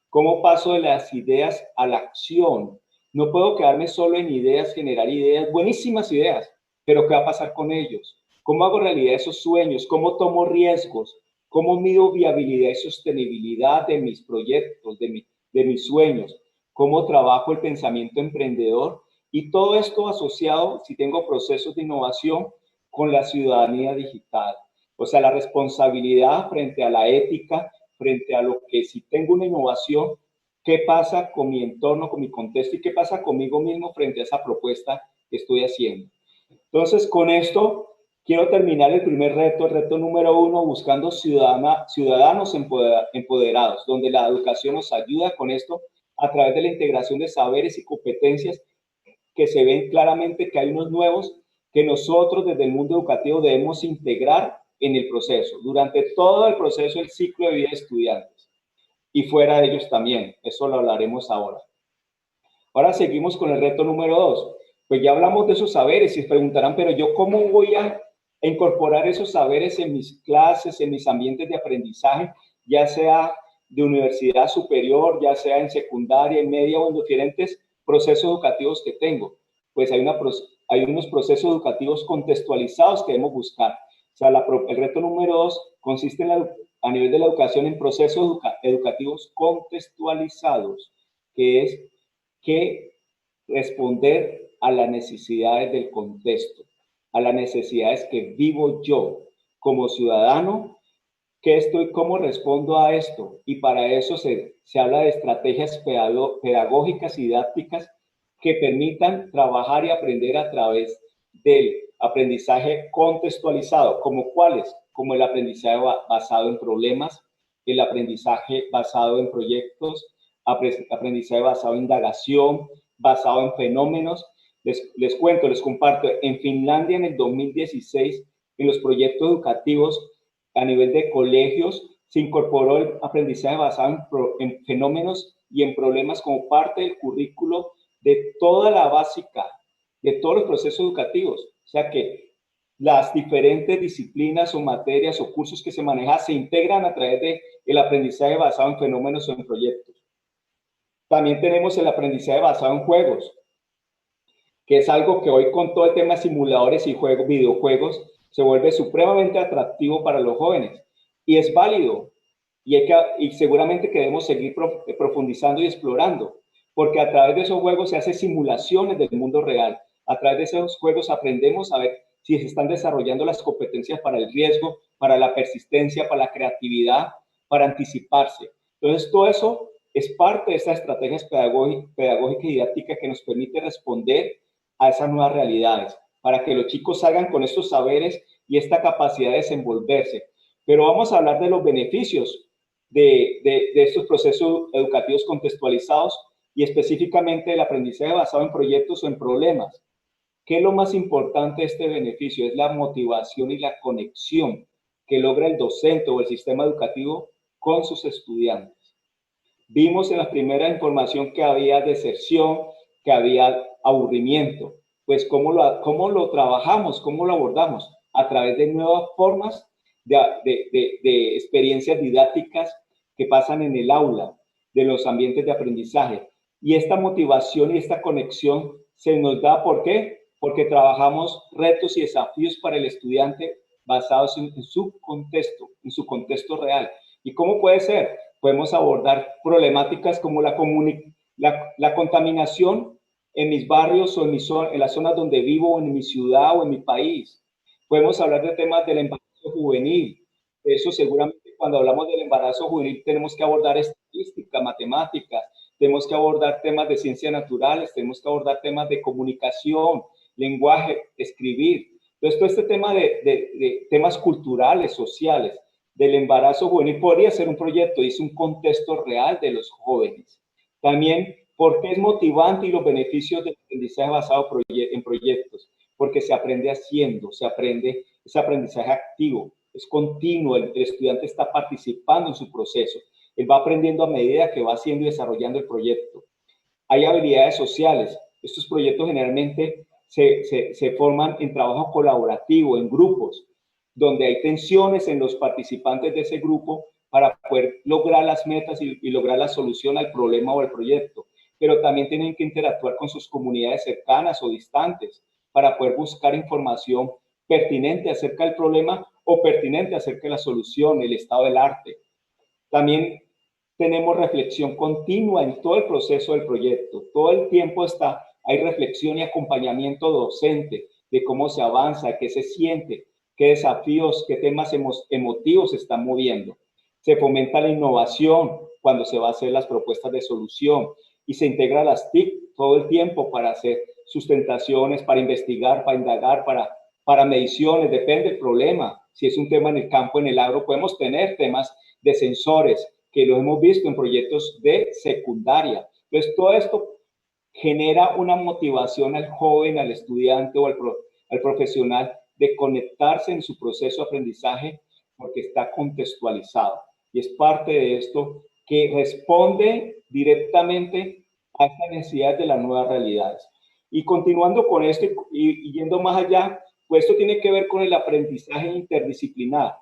¿Cómo paso de las ideas a la acción? No puedo quedarme solo en ideas, generar ideas, buenísimas ideas, pero ¿qué va a pasar con ellos? ¿Cómo hago realidad esos sueños? ¿Cómo tomo riesgos? ¿Cómo mido viabilidad y sostenibilidad de mis proyectos, de mis sueños? ¿Cómo trabajo el pensamiento emprendedor? Y todo esto asociado, si tengo procesos de innovación, con la ciudadanía digital. O sea, la responsabilidad frente a la ética, frente a lo que si tengo una innovación, qué pasa con mi entorno, con mi contexto y qué pasa conmigo mismo frente a esa propuesta que estoy haciendo. Entonces, con esto quiero terminar el primer reto, el reto número 1, buscando ciudadanos empoderados, donde la educación nos ayuda con esto a través de la integración de saberes y competencias que se ven claramente que hay unos nuevos que nosotros desde el mundo educativo debemos integrar en el proceso, durante todo el proceso del ciclo de vida de estudiantes. y fuera de ellos también. Eso lo hablaremos ahora. Ahora seguimos con el reto número 2. Pues ya hablamos de esos saberes y se preguntarán, pero yo cómo voy a incorporar esos saberes en mis clases, en mis ambientes de aprendizaje, ya sea de universidad superior, ya sea en secundaria, en media o en diferentes procesos educativos que tengo. Pues hay unos procesos educativos contextualizados que debemos buscar. O sea, el reto número 2 consiste a nivel de la educación en procesos educativos contextualizados, que es que responder a las necesidades del contexto, a las necesidades que vivo yo como ciudadano. ¿Cómo respondo a esto? Y para eso se habla de estrategias pedagógicas y didácticas que permitan trabajar y aprender a través del aprendizaje contextualizado, como cuáles, como el aprendizaje basado en problemas, el aprendizaje basado en proyectos, aprendizaje basado en indagación, basado en fenómenos. Les cuento, les comparto, en Finlandia en el 2016, en los proyectos educativos a nivel de colegios, se incorporó el aprendizaje basado en fenómenos y en problemas como parte del currículo de toda la básica, de todos los procesos educativos. O sea que las diferentes disciplinas o materias o cursos que se manejan se integran a través del aprendizaje basado en fenómenos o en proyectos. También tenemos el aprendizaje basado en juegos, que es algo que hoy con todo el tema de simuladores y videojuegos se vuelve supremamente atractivo para los jóvenes y es válido y seguramente que debemos seguir profundizando y explorando, porque a través de esos juegos se hacen simulaciones del mundo real. A través de esos juegos aprendemos a ver si se están desarrollando las competencias para el riesgo, para la persistencia, para la creatividad, para anticiparse. Entonces, todo eso es parte de estas estrategias pedagógicas y didácticas que nos permite responder a esas nuevas realidades, para que los chicos salgan con estos saberes y esta capacidad de desenvolverse. Pero vamos a hablar de los beneficios de estos procesos educativos contextualizados y específicamente el aprendizaje basado en proyectos o en problemas. ¿Qué es lo más importante de este beneficio? Es la motivación y la conexión que logra el docente o el sistema educativo con sus estudiantes. Vimos en la primera información que había deserción, que había aburrimiento. Pues ¿cómo lo trabajamos? ¿Cómo lo abordamos? A través de nuevas formas de experiencias didácticas que pasan en el aula, de los ambientes de aprendizaje. Y esta motivación y esta conexión se nos da, ¿por qué? Porque trabajamos retos y desafíos para el estudiante basados en su contexto real. ¿Y cómo puede ser? Podemos abordar problemáticas como la contaminación en mis barrios o en las zonas donde vivo, en mi ciudad o en mi país. Podemos hablar de temas del embarazo juvenil. Eso seguramente cuando hablamos del embarazo juvenil tenemos que abordar estadística, matemáticas, tenemos que abordar temas de ciencias naturales, tenemos que abordar temas de comunicación, lenguaje, escribir. Entonces, todo este tema de temas culturales, sociales, del embarazo juvenil podría ser un proyecto y es un contexto real de los jóvenes. También, ¿por qué es motivante y los beneficios del aprendizaje basado en proyectos? Porque se aprende haciendo, ese aprendizaje activo, es continuo, el estudiante está participando en su proceso, él va aprendiendo a medida que va haciendo y desarrollando el proyecto. Hay habilidades sociales, estos proyectos generalmente se forman en trabajo colaborativo, en grupos, donde hay tensiones en los participantes de ese grupo para poder lograr las metas y lograr la solución al problema o al proyecto. Pero también tienen que interactuar con sus comunidades cercanas o distantes para poder buscar información pertinente acerca del problema o pertinente acerca de la solución, el estado del arte. También tenemos reflexión continua en todo el proceso del proyecto. Todo el tiempo hay reflexión y acompañamiento docente de cómo se avanza, qué se siente, qué desafíos, qué temas emotivos se están moviendo. Se fomenta la innovación cuando se va a hacer las propuestas de solución y se integra las TIC todo el tiempo para hacer sustentaciones, para investigar, para indagar, para mediciones, depende del problema. Si es un tema en el campo, en el agro, podemos tener temas de sensores, que lo hemos visto en proyectos de secundaria. Entonces, todo esto genera una motivación al joven, al estudiante o al profesional de conectarse en su proceso de aprendizaje porque está contextualizado. Y es parte de esto que responde directamente a estas necesidades de las nuevas realidades. Y continuando con esto y yendo más allá, pues esto tiene que ver con el aprendizaje interdisciplinar.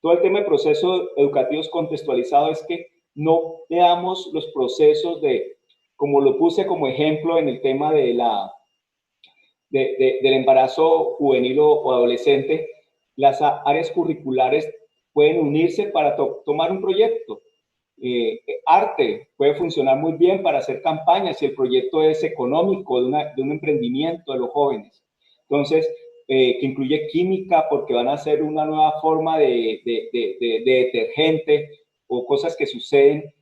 Todo el tema de procesos educativos contextualizados es que no veamos los procesos de, como lo puse como ejemplo en el tema de del embarazo juvenil o adolescente, las áreas curriculares pueden unirse para tomar un proyecto. Arte puede funcionar muy bien para hacer campañas si el proyecto es económico, de un emprendimiento de los jóvenes. Entonces, que incluye química porque van a hacer una nueva forma de detergente o cosas que suceden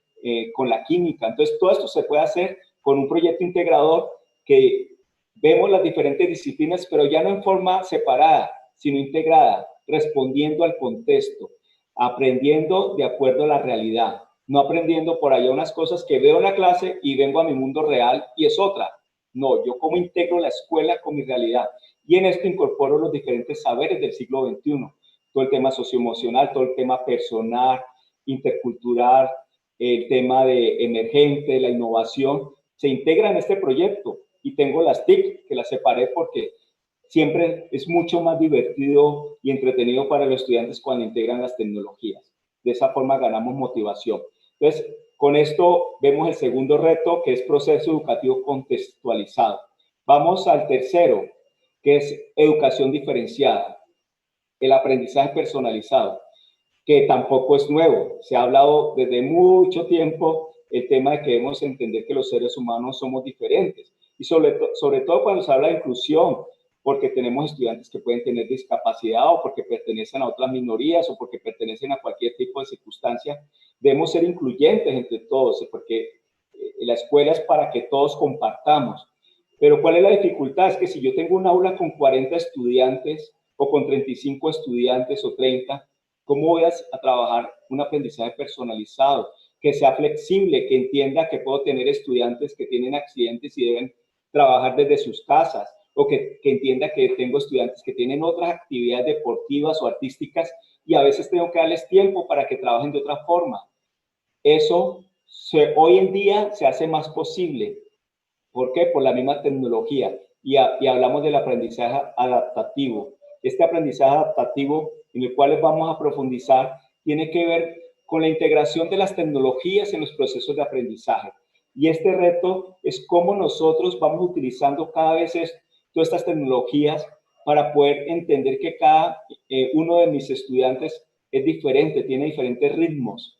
con la química. Entonces, todo esto se puede hacer con un proyecto integrador que vemos las diferentes disciplinas, pero ya no en forma separada, sino integrada, respondiendo al contexto, aprendiendo de acuerdo a la realidad, no aprendiendo por allá unas cosas que veo en la clase y vengo a mi mundo real y es otra. No, yo como integro la escuela con mi realidad. Y en esto incorporo los diferentes saberes del siglo XXI. Todo el tema socioemocional, todo el tema personal, intercultural, el tema de emergente, la innovación, se integra en este proyecto. Y tengo las TIC, que las separé porque siempre es mucho más divertido y entretenido para los estudiantes cuando integran las tecnologías. De esa forma ganamos motivación. Entonces, con esto vemos el segundo reto, que es proceso educativo contextualizado. Vamos al tercero, que es educación diferenciada, el aprendizaje personalizado, que tampoco es nuevo. Se ha hablado desde mucho tiempo el tema de que debemos entender que los seres humanos somos diferentes. Y sobre todo cuando se habla de inclusión, porque tenemos estudiantes que pueden tener discapacidad o porque pertenecen a otras minorías o porque pertenecen a cualquier tipo de circunstancia, debemos ser incluyentes entre todos, porque la escuela es para que todos compartamos. Pero ¿cuál es la dificultad? Es que si yo tengo un aula con 40 estudiantes o con 35 estudiantes o 30, ¿cómo voy a trabajar un aprendizaje personalizado? Que sea flexible, que entienda que puedo tener estudiantes que tienen accidentes y deben trabajar desde sus casas, o que entienda que tengo estudiantes que tienen otras actividades deportivas o artísticas y a veces tengo que darles tiempo para que trabajen de otra forma. Eso hoy en día se hace más posible. ¿Por qué? Por la misma tecnología. Y hablamos del aprendizaje adaptativo. Este aprendizaje adaptativo en el cual vamos a profundizar tiene que ver con la integración de las tecnologías en los procesos de aprendizaje. Y este reto es cómo nosotros vamos utilizando cada vez todas estas tecnologías para poder entender que cada uno de mis estudiantes es diferente, tiene diferentes ritmos.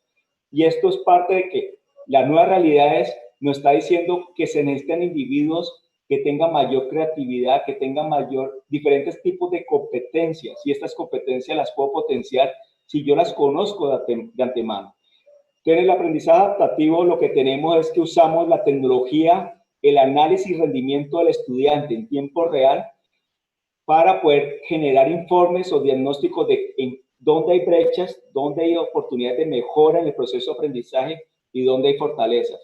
Y esto es parte de que las nuevas realidades nos está diciendo que se necesitan individuos que tengan mayor creatividad, que tengan diferentes tipos de competencias. Y estas competencias las puedo potenciar si yo las conozco de antemano. Entonces, el aprendizaje adaptativo lo que tenemos es que usamos la tecnología, el análisis y rendimiento del estudiante en tiempo real para poder generar informes o diagnósticos de en dónde hay brechas, dónde hay oportunidades de mejora en el proceso de aprendizaje y dónde hay fortalezas.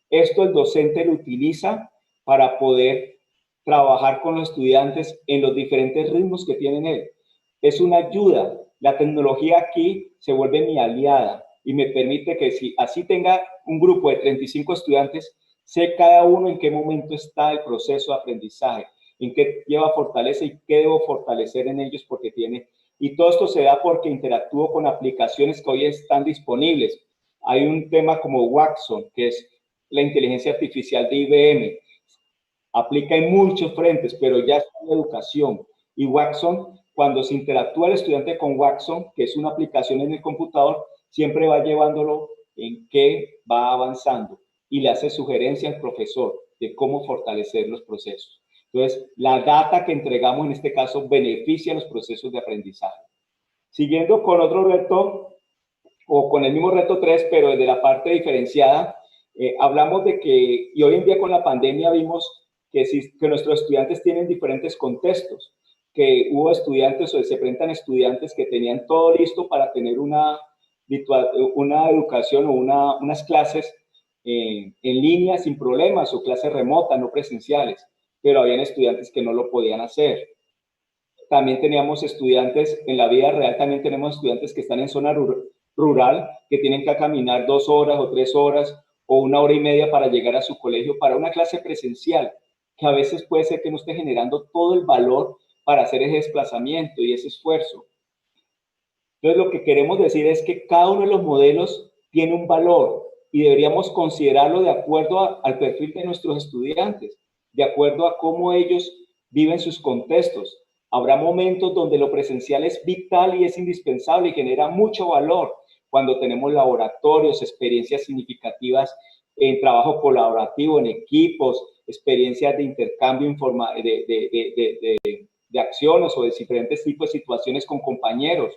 Esto el docente lo utiliza para poder trabajar con los estudiantes en los diferentes ritmos que tienen él. Es una ayuda. La tecnología aquí se vuelve mi aliada y me permite que si así tenga un grupo de 35 estudiantes, sé cada uno en qué momento está el proceso de aprendizaje, en qué lleva fortaleza y qué debo fortalecer en ellos porque tiene. Y todo esto se da porque interactúo con aplicaciones que hoy están disponibles. Hay un tema como Watson, que es la inteligencia artificial de IBM. Aplica en muchos frentes, pero ya es una educación. Y Watson, cuando se interactúa el estudiante con Watson, que es una aplicación en el computador, siempre va llevándolo en qué va avanzando y le hace sugerencia al profesor de cómo fortalecer los procesos. Entonces, la data que entregamos en este caso beneficia los procesos de aprendizaje. Siguiendo con otro reto, o con el mismo reto 3, pero desde la parte diferenciada, hablamos de que, y hoy en día con la pandemia vimos que nuestros estudiantes tienen diferentes contextos, que hubo estudiantes o se presentan estudiantes que tenían todo listo para tener una educación o unas clases en línea sin problemas o clases remotas, no presenciales, pero habían estudiantes que no lo podían hacer. También teníamos estudiantes, en la vida real también tenemos estudiantes que están en zonas rural que tienen que caminar 2 horas o 3 horas o 1 hora y media para llegar a su colegio para una clase presencial, que a veces puede ser que no esté generando todo el valor para hacer ese desplazamiento y ese esfuerzo. Entonces, lo que queremos decir es que cada uno de los modelos tiene un valor y deberíamos considerarlo de acuerdo al perfil de nuestros estudiantes, de acuerdo a cómo ellos viven sus contextos. Habrá momentos donde lo presencial es vital y es indispensable y genera mucho valor cuando tenemos laboratorios, experiencias significativas en trabajo colaborativo, en equipos, experiencias de intercambio de acciones o de diferentes tipos de situaciones con compañeros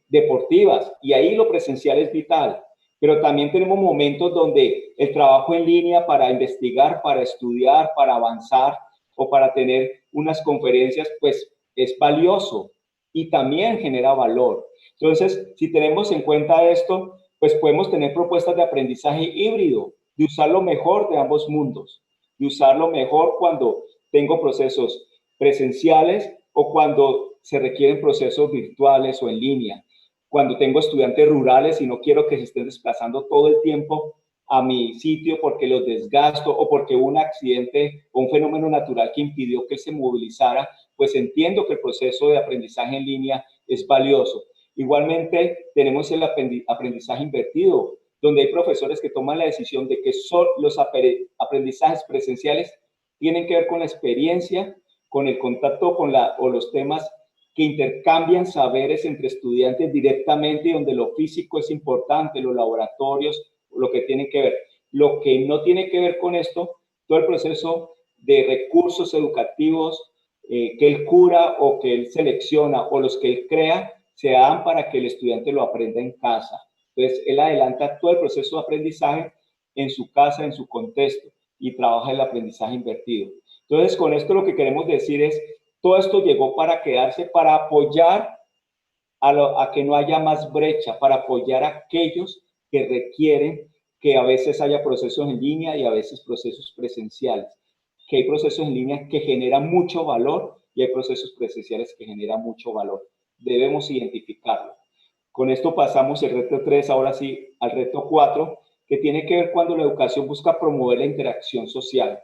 deportivas, y ahí lo presencial es vital. Pero también tenemos momentos donde el trabajo en línea para investigar, para estudiar, para avanzar o para tener unas conferencias, pues es valioso y también genera valor. Entonces, si tenemos en cuenta esto, pues podemos tener propuestas de aprendizaje híbrido, de usar lo mejor de ambos mundos, de usar lo mejor cuando tengo procesos presenciales o cuando se requieren procesos virtuales o en línea. Cuando tengo estudiantes rurales y no quiero que se estén desplazando todo el tiempo a mi sitio porque los desgasto o porque hubo un accidente o un fenómeno natural que impidió que se movilizara, pues entiendo que el proceso de aprendizaje en línea es valioso. Igualmente, tenemos el aprendizaje invertido, donde hay profesores que toman la decisión de que son los aprendizajes presenciales tienen que ver con la experiencia, con el contacto o los temas que intercambian saberes entre estudiantes directamente, donde lo físico es importante, los laboratorios, lo que tienen que ver. Lo que no tiene que ver con esto, todo el proceso de recursos educativos que él cura o que él selecciona o los que él crea, se dan para que el estudiante lo aprenda en casa. Entonces, él adelanta todo el proceso de aprendizaje en su casa, en su contexto, y trabaja el aprendizaje invertido. Entonces, con esto lo que queremos decir es, todo esto llegó para quedarse, para apoyar a que no haya más brecha, para apoyar a aquellos que requieren que a veces haya procesos en línea y a veces procesos presenciales. Que hay procesos en línea que generan mucho valor y hay procesos presenciales que generan mucho valor. Debemos identificarlo. Con esto pasamos el reto 3, ahora sí, al reto 4, que tiene que ver cuando la educación busca promover la interacción social.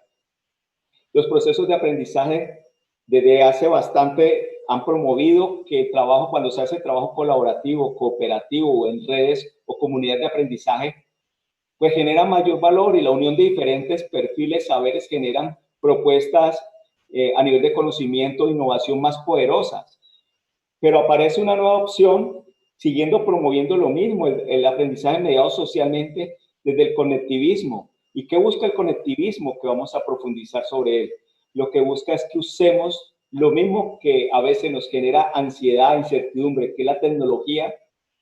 Los procesos de aprendizaje desde hace bastante han promovido que el trabajo, cuando se hace trabajo colaborativo, cooperativo o en redes o comunidades de aprendizaje, pues genera mayor valor y la unión de diferentes perfiles, saberes generan propuestas a nivel de conocimiento e innovación más poderosas. Pero aparece una nueva opción siguiendo promoviendo lo mismo, el aprendizaje mediado socialmente desde el conectivismo. ¿Y qué busca el conectivismo? Que vamos a profundizar sobre él. Lo que busca es que usemos lo mismo que a veces nos genera ansiedad, incertidumbre, que es la tecnología,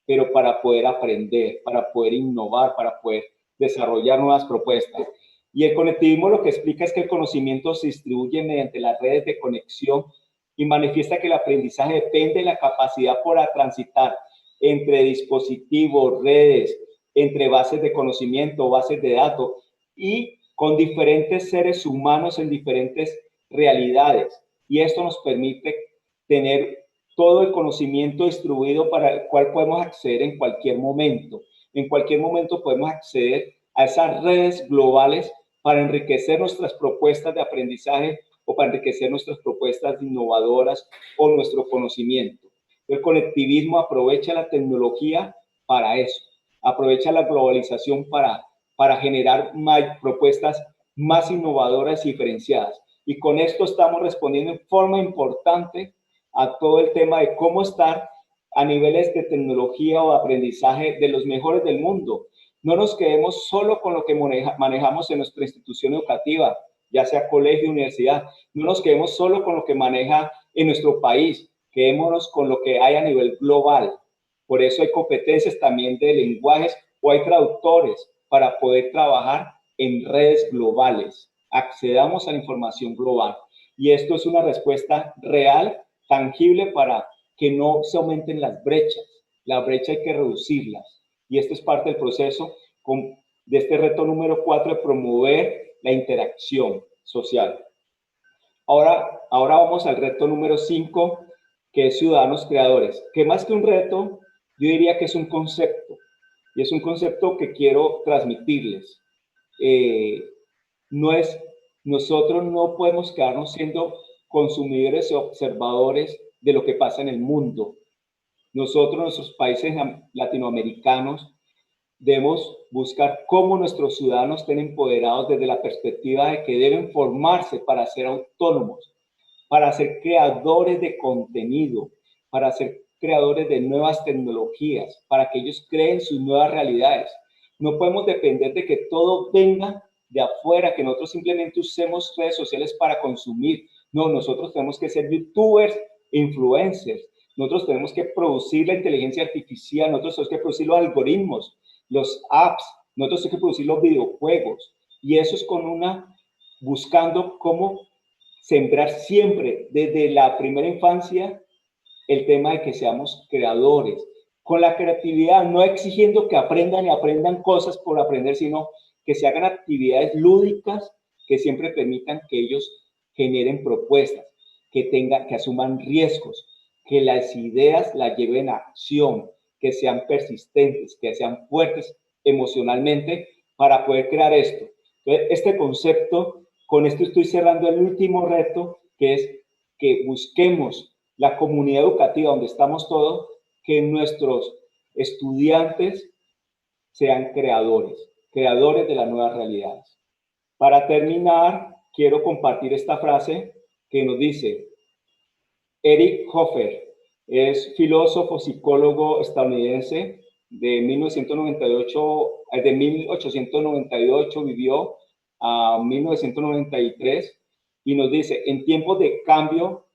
pero para poder aprender, para poder innovar, para poder desarrollar nuevas propuestas. Y el conectivismo lo que explica es que el conocimiento se distribuye mediante las redes de conexión y manifiesta que el aprendizaje depende de la capacidad para transitar entre dispositivos, redes, entre bases de conocimiento, bases de datos y con diferentes seres humanos en diferentes realidades. Y esto nos permite tener todo el conocimiento distribuido para el cual podemos acceder en cualquier momento. En cualquier momento podemos acceder a esas redes globales para enriquecer nuestras propuestas de aprendizaje o para enriquecer nuestras propuestas innovadoras o nuestro conocimiento. El colectivismo aprovecha la tecnología para eso, aprovecha la globalización para generar propuestas más innovadoras y diferenciadas. Y con esto estamos respondiendo en forma importante a todo el tema de cómo estar a niveles de tecnología o aprendizaje de los mejores del mundo. No nos quedemos solo con lo que manejamos en nuestra institución educativa, ya sea colegio, universidad. No nos quedemos solo con lo que maneja en nuestro país, quedémonos con lo que hay a nivel global. Por eso hay competencias también de lenguajes o hay traductores para poder trabajar en redes globales. Accedamos a la información global. Y esto es una respuesta real, tangible, para que no se aumenten las brechas. La brecha hay que reducirlas. Y esto es parte del proceso de este reto número 4 de promover la interacción social. Ahora vamos al reto número 5, que es ciudadanos creadores, que más que un reto, Yo diría que es un concepto, y es un concepto que quiero transmitirles. No es, nosotros no podemos quedarnos siendo consumidores y observadores de lo que pasa en el mundo. Nosotros, nuestros países latinoamericanos, debemos buscar cómo nuestros ciudadanos estén empoderados desde la perspectiva de que deben formarse para ser autónomos, para ser creadores de contenido, para ser creadores de nuevas tecnologías, para que ellos creen sus nuevas realidades. No podemos depender de que todo venga de afuera, que nosotros simplemente usemos redes sociales para consumir. No, nosotros tenemos que ser youtubers, influencers. Nosotros tenemos que producir la inteligencia artificial, nosotros tenemos que producir los algoritmos, los apps, nosotros tenemos que producir los videojuegos. Y eso es buscando cómo sembrar siempre desde la primera infancia el tema de que seamos creadores, con la creatividad, no exigiendo que aprendan y aprendan cosas por aprender, sino que se hagan actividades lúdicas que siempre permitan que ellos generen propuestas, que asuman riesgos, que las ideas las lleven a acción, que sean persistentes, que sean fuertes emocionalmente para poder crear esto. Entonces, este concepto, con esto estoy cerrando el último reto, que es que busquemos la comunidad educativa donde estamos todos, que nuestros estudiantes sean creadores de las nuevas realidades. Para terminar, quiero compartir esta frase que nos dice Eric Hoffer, es filósofo, psicólogo estadounidense de 1898 vivió a 1993 y nos dice, en tiempos de cambio,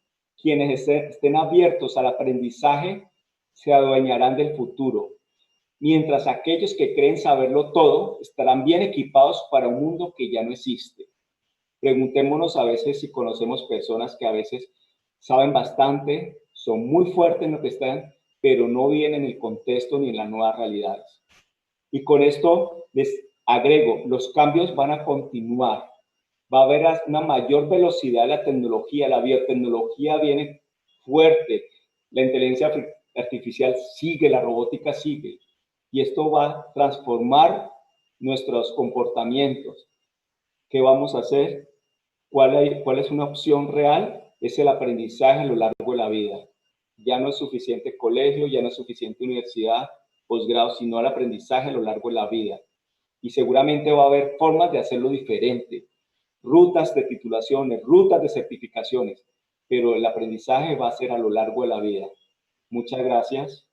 quienes estén abiertos al aprendizaje se adueñarán del futuro, mientras aquellos que creen saberlo todo estarán bien equipados para un mundo que ya no existe. Preguntémonos a veces si conocemos personas que a veces saben bastante, son muy fuertes en lo que están, pero no viven en el contexto ni en las nuevas realidades. Y con esto les agrego, los cambios van a continuar. Va a haber una mayor velocidad de la tecnología, la biotecnología viene fuerte, la inteligencia artificial sigue, la robótica sigue. Y esto va a transformar nuestros comportamientos. ¿Qué vamos a hacer? ¿Cuál es una opción real? Es el aprendizaje a lo largo de la vida. Ya no es suficiente colegio, ya no es suficiente universidad, posgrado, sino el aprendizaje a lo largo de la vida. Y seguramente va a haber formas de hacerlo diferente. Rutas de titulaciones, rutas de certificaciones, pero el aprendizaje va a ser a lo largo de la vida. Muchas gracias.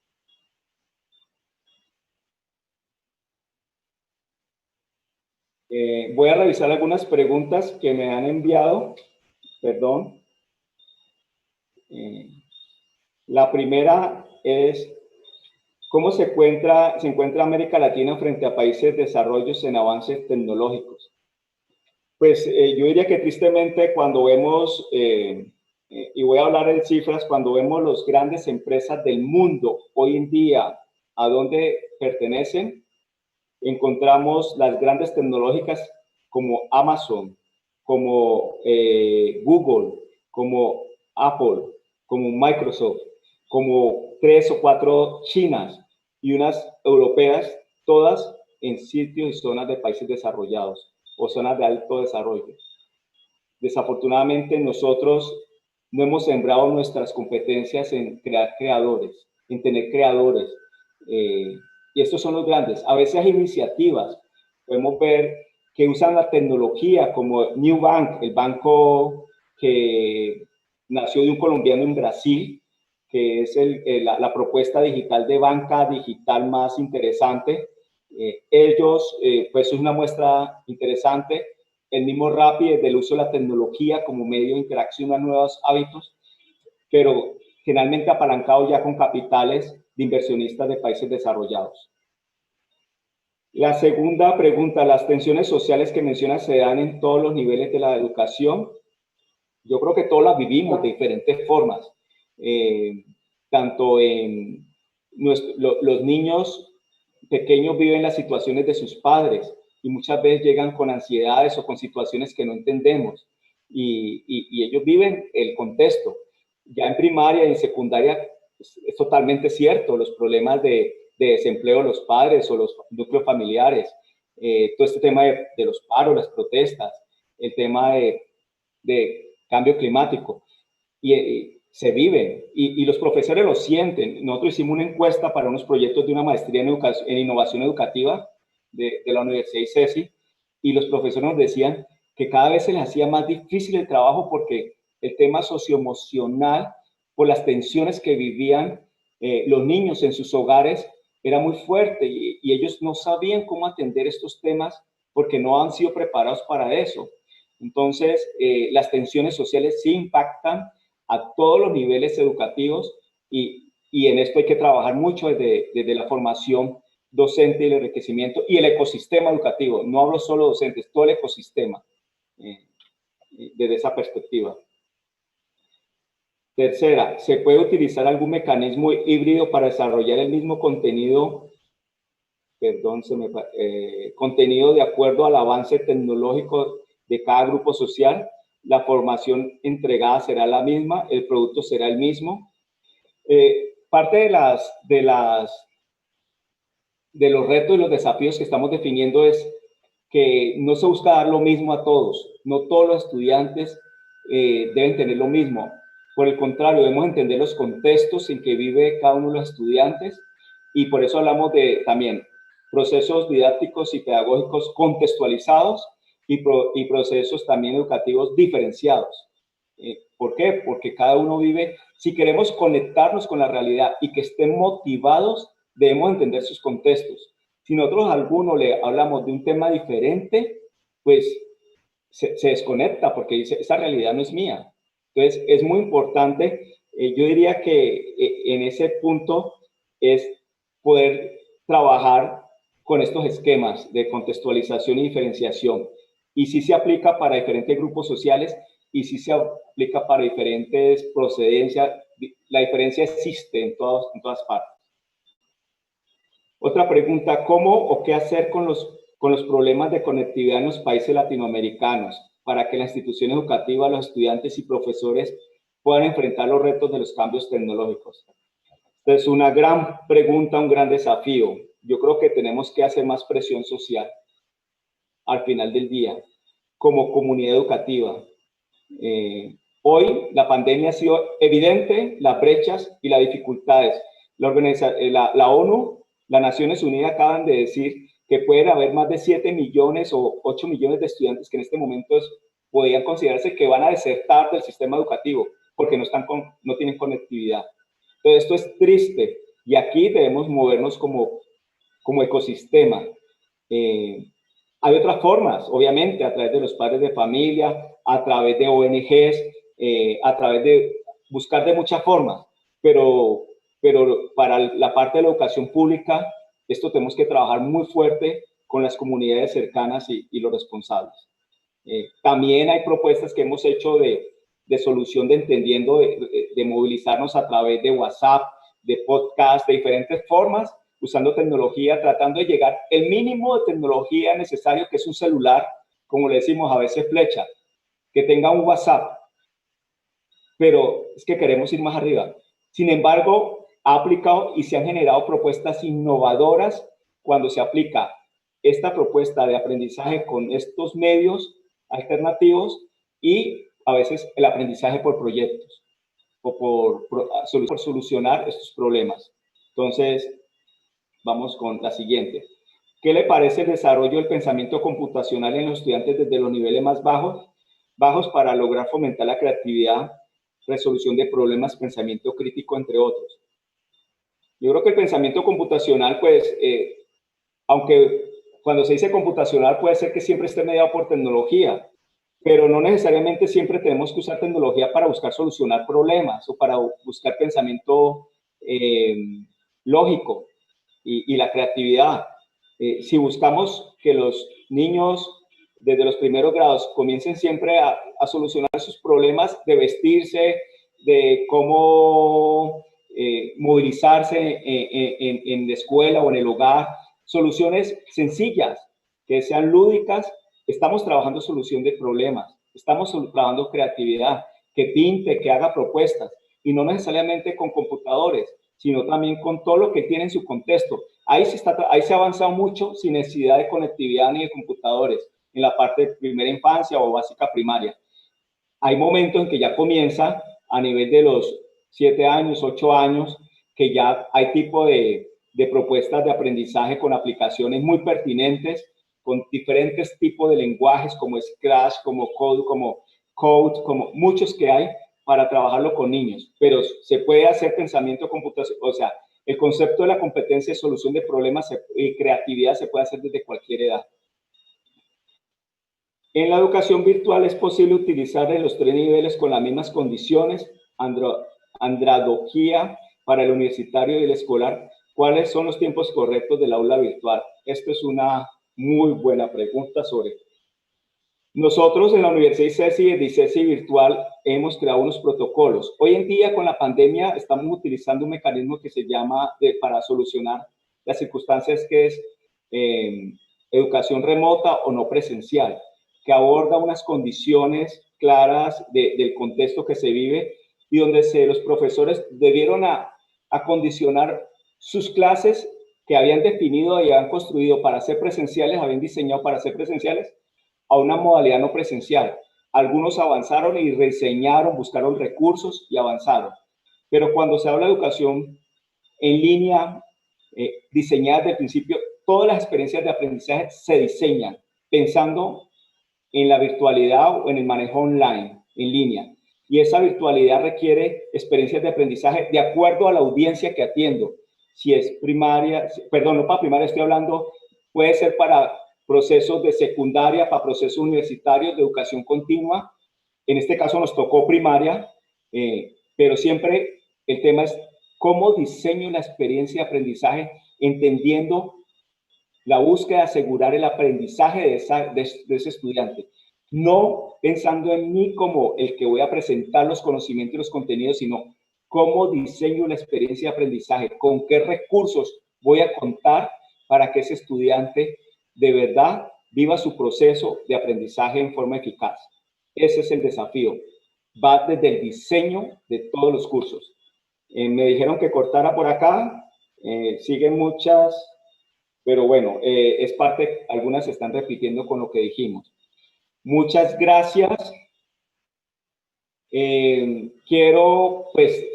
Voy a revisar algunas preguntas que me han enviado. Perdón. La primera es, ¿cómo se encuentra América Latina frente a países desarrollos en avances tecnológicos? Pues yo diría que tristemente cuando vemos, y voy a hablar en cifras, cuando vemos las grandes empresas del mundo hoy en día, a dónde pertenecen, encontramos las grandes tecnológicas como Amazon, como Google, como Apple, como Microsoft, como 3 o 4 chinas y unas europeas, todas en sitios y zonas de países desarrollados o zonas de alto desarrollo. Desafortunadamente nosotros no hemos sembrado nuestras competencias en crear creadores, en tener creadores. Y estos son los grandes. A veces hay iniciativas, podemos ver que usan la tecnología como New Bank, el banco que nació de un colombiano en Brasil, que es la propuesta digital de banca digital más interesante. Ellos, pues es una muestra interesante. El mismo Rappi del uso de la tecnología como medio de interacción a nuevos hábitos, pero generalmente apalancado ya con capitales de inversionistas de países desarrollados. La segunda pregunta, ¿las tensiones sociales que mencionas se dan en todos los niveles de la educación? Yo creo que todos las vivimos de diferentes formas. Tanto en los niños pequeños viven las situaciones de sus padres y muchas veces llegan con ansiedades o con situaciones que no entendemos y ellos viven el contexto. Ya en primaria y en secundaria es totalmente cierto, los problemas de desempleo de los padres o los núcleos familiares, todo este tema de los paros, las protestas, el tema de cambio climático, y se viven, y los profesores lo sienten. Nosotros hicimos una encuesta para unos proyectos de una maestría en innovación educativa de la Universidad ICESI, y los profesores nos decían que cada vez se les hacía más difícil el trabajo porque el tema socioemocional, por las tensiones que vivían los niños en sus hogares, era muy fuerte, y ellos no sabían cómo atender estos temas porque no han sido preparados para eso. Entonces, las tensiones sociales sí impactan a todos los niveles educativos, y en esto hay que trabajar mucho desde la formación docente y el enriquecimiento y el ecosistema educativo. No hablo solo docentes, todo el ecosistema, desde esa perspectiva. Tercera, ¿se puede utilizar algún mecanismo híbrido para desarrollar el mismo contenido, contenido de acuerdo al avance tecnológico de cada grupo social? La formación entregada será la misma, el producto será el mismo. Parte de los retos y los desafíos que estamos definiendo es que no se busca dar lo mismo a todos. No todos los estudiantes deben tener lo mismo. Por el contrario, debemos entender los contextos en que vive cada uno de los estudiantes, y por eso hablamos de también procesos didácticos y pedagógicos contextualizados y procesos también educativos diferenciados. ¿Por qué? Porque cada uno vive, si queremos conectarnos con la realidad y que estén motivados, debemos entender sus contextos. Si nosotros a alguno le hablamos de un tema diferente, pues se desconecta porque dice, esa realidad no es mía. Entonces, es muy importante, yo diría que en ese punto es poder trabajar con estos esquemas de contextualización y diferenciación. Y sí se aplica para diferentes grupos sociales, y sí se aplica para diferentes procedencias. La diferencia existe en todas partes. Otra pregunta, ¿cómo o qué hacer con los problemas de conectividad en los países latinoamericanos para que las instituciones educativas, los estudiantes y profesores puedan enfrentar los retos de los cambios tecnológicos? Es una gran pregunta, un gran desafío. Yo creo que tenemos que hacer más presión social al final del día, como comunidad educativa. Hoy la pandemia ha sido evidente, las brechas y las dificultades. La ONU, las Naciones Unidas acaban de decir que pueden haber más de 7 millones o 8 millones de estudiantes que en este momento podrían considerarse que van a desertar del sistema educativo porque no tienen conectividad. Entonces, esto es triste, y aquí debemos movernos como ecosistema. Hay otras formas, obviamente, a través de los padres de familia, a través de ONGs, a través de buscar de muchas formas, pero para la parte de la educación pública, esto tenemos que trabajar muy fuerte con las comunidades cercanas y los responsables. También hay propuestas que hemos hecho de solución de entendiendo, de movilizarnos a través de WhatsApp, de podcast, de diferentes formas, usando tecnología, tratando de llegar el mínimo de tecnología necesario, que es un celular, como le decimos a veces flecha, que tenga un WhatsApp, pero es que queremos ir más arriba. Sin embargo, ha aplicado y se han generado propuestas innovadoras cuando se aplica esta propuesta de aprendizaje con estos medios alternativos, y a veces el aprendizaje por proyectos o por solucionar estos problemas. Entonces, vamos con la siguiente. ¿Qué le parece el desarrollo del pensamiento computacional en los estudiantes desde los niveles más bajos para lograr fomentar la creatividad, resolución de problemas, pensamiento crítico, entre otros? Yo creo que el pensamiento computacional, pues, aunque cuando se dice computacional puede ser que siempre esté mediado por tecnología, pero no necesariamente siempre tenemos que usar tecnología para buscar solucionar problemas o para buscar pensamiento lógico y la creatividad. Si buscamos que los niños desde los primeros grados comiencen siempre a solucionar sus problemas de vestirse, de cómo movilizarse en la escuela o en el hogar, soluciones sencillas, que sean lúdicas, estamos trabajando solución de problemas, estamos trabajando creatividad, que pinte, que haga propuestas. y no necesariamente con computadores, sino también con todo lo que tiene en su contexto. Ahí se ha avanzado mucho sin necesidad de conectividad ni de computadores en la parte de primera infancia o básica primaria. Hay momentos en que ya comienza a nivel de los 7 años, 8 años, que ya hay tipo de propuestas de aprendizaje con aplicaciones muy pertinentes, con diferentes tipos de lenguajes como Scratch, como Code, como muchos que hay para trabajarlo con niños. Pero se puede hacer pensamiento computacional, o sea, el concepto de la competencia de solución de problemas y creatividad se puede hacer desde cualquier edad. En la educación virtual es posible utilizar en los 3 niveles con las mismas condiciones, andragogía para el universitario y el escolar. ¿Cuáles son los tiempos correctos del aula virtual? Esto es una muy buena pregunta sobre. Nosotros en la Universidad ICESI y de ICESI Virtual hemos creado unos protocolos. Hoy en día con la pandemia estamos utilizando un mecanismo que se llama para solucionar las circunstancias que es educación remota o no presencial, que aborda unas condiciones claras del contexto que se vive y donde los profesores debieron acondicionar sus clases que habían definido y habían construido para ser presenciales, habían diseñado para ser presenciales, a una modalidad no presencial. Algunos avanzaron y rediseñaron, buscaron recursos y avanzaron. Pero cuando se habla de educación en línea, diseñada desde el principio, todas las experiencias de aprendizaje se diseñan pensando en la virtualidad o en el manejo online, en línea. Y esa virtualidad requiere experiencias de aprendizaje de acuerdo a la audiencia que atiendo. Si es primaria, perdón, no para primaria estoy hablando, puede ser para procesos de secundaria, para procesos universitarios de educación continua. En este caso nos tocó primaria, pero siempre el tema es cómo diseño la experiencia de aprendizaje, entendiendo la búsqueda de asegurar el aprendizaje de ese estudiante. No pensando en mí como el que voy a presentar los conocimientos y los contenidos, sino cómo diseño la experiencia de aprendizaje, con qué recursos voy a contar para que ese estudiante de verdad viva su proceso de aprendizaje en forma eficaz. Ese es el desafío. Va desde el diseño de todos los cursos. Me dijeron que cortara por acá. Siguen muchas, pero bueno, es parte, algunas se están repitiendo con lo que dijimos. Muchas gracias. Quiero pues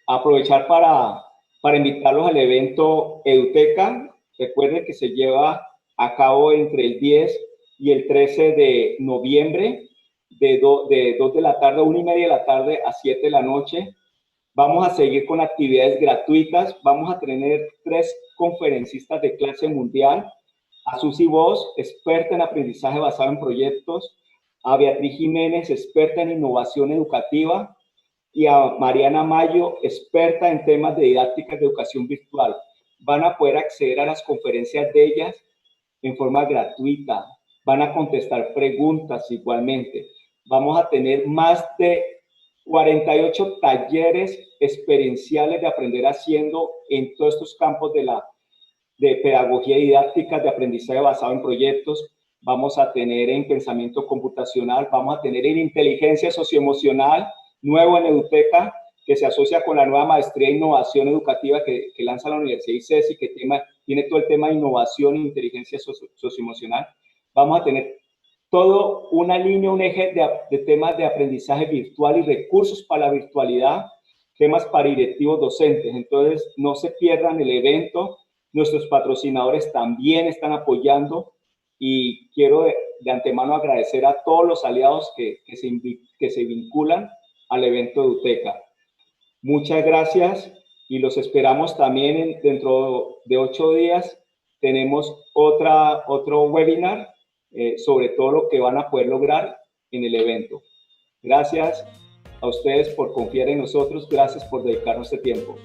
aprovechar para invitarlos al evento Eduteca. Recuerden que se lleva a cabo entre el 10 y el 13 de noviembre, de 2 de la tarde a 1:30 de la tarde a 7 de la noche. Vamos a seguir con actividades gratuitas. Vamos a tener 3 conferencistas de clase mundial. A Susi Vos, experta en aprendizaje basado en proyectos. A Beatriz Jiménez, experta en innovación educativa. Y a Mariana Mayo, experta en temas de didáctica de educación virtual. Van a poder acceder a las conferencias de ellas en forma gratuita. Van a contestar preguntas igualmente. Vamos a tener más de 48 talleres experienciales de aprender haciendo en todos estos campos de pedagogía didáctica, de aprendizaje basado en proyectos. Vamos a tener en pensamiento computacional, vamos a tener en inteligencia socioemocional, nuevo en Eduteca, que se asocia con la nueva maestría de innovación educativa que lanza la Universidad ICESI, que tiene todo el tema de innovación e inteligencia socioemocional. Vamos a tener todo una línea, un eje de temas de aprendizaje virtual y recursos para la virtualidad, temas para directivos docentes. Entonces, no se pierdan el evento. Nuestros patrocinadores también están apoyando y quiero de antemano agradecer a todos los aliados que se vinculan al evento de Eduteca. Muchas gracias y los esperamos también dentro de 8 días. Tenemos otro webinar sobre todo lo que van a poder lograr en el evento. Gracias a ustedes por confiar en nosotros, gracias por dedicarnos este tiempo.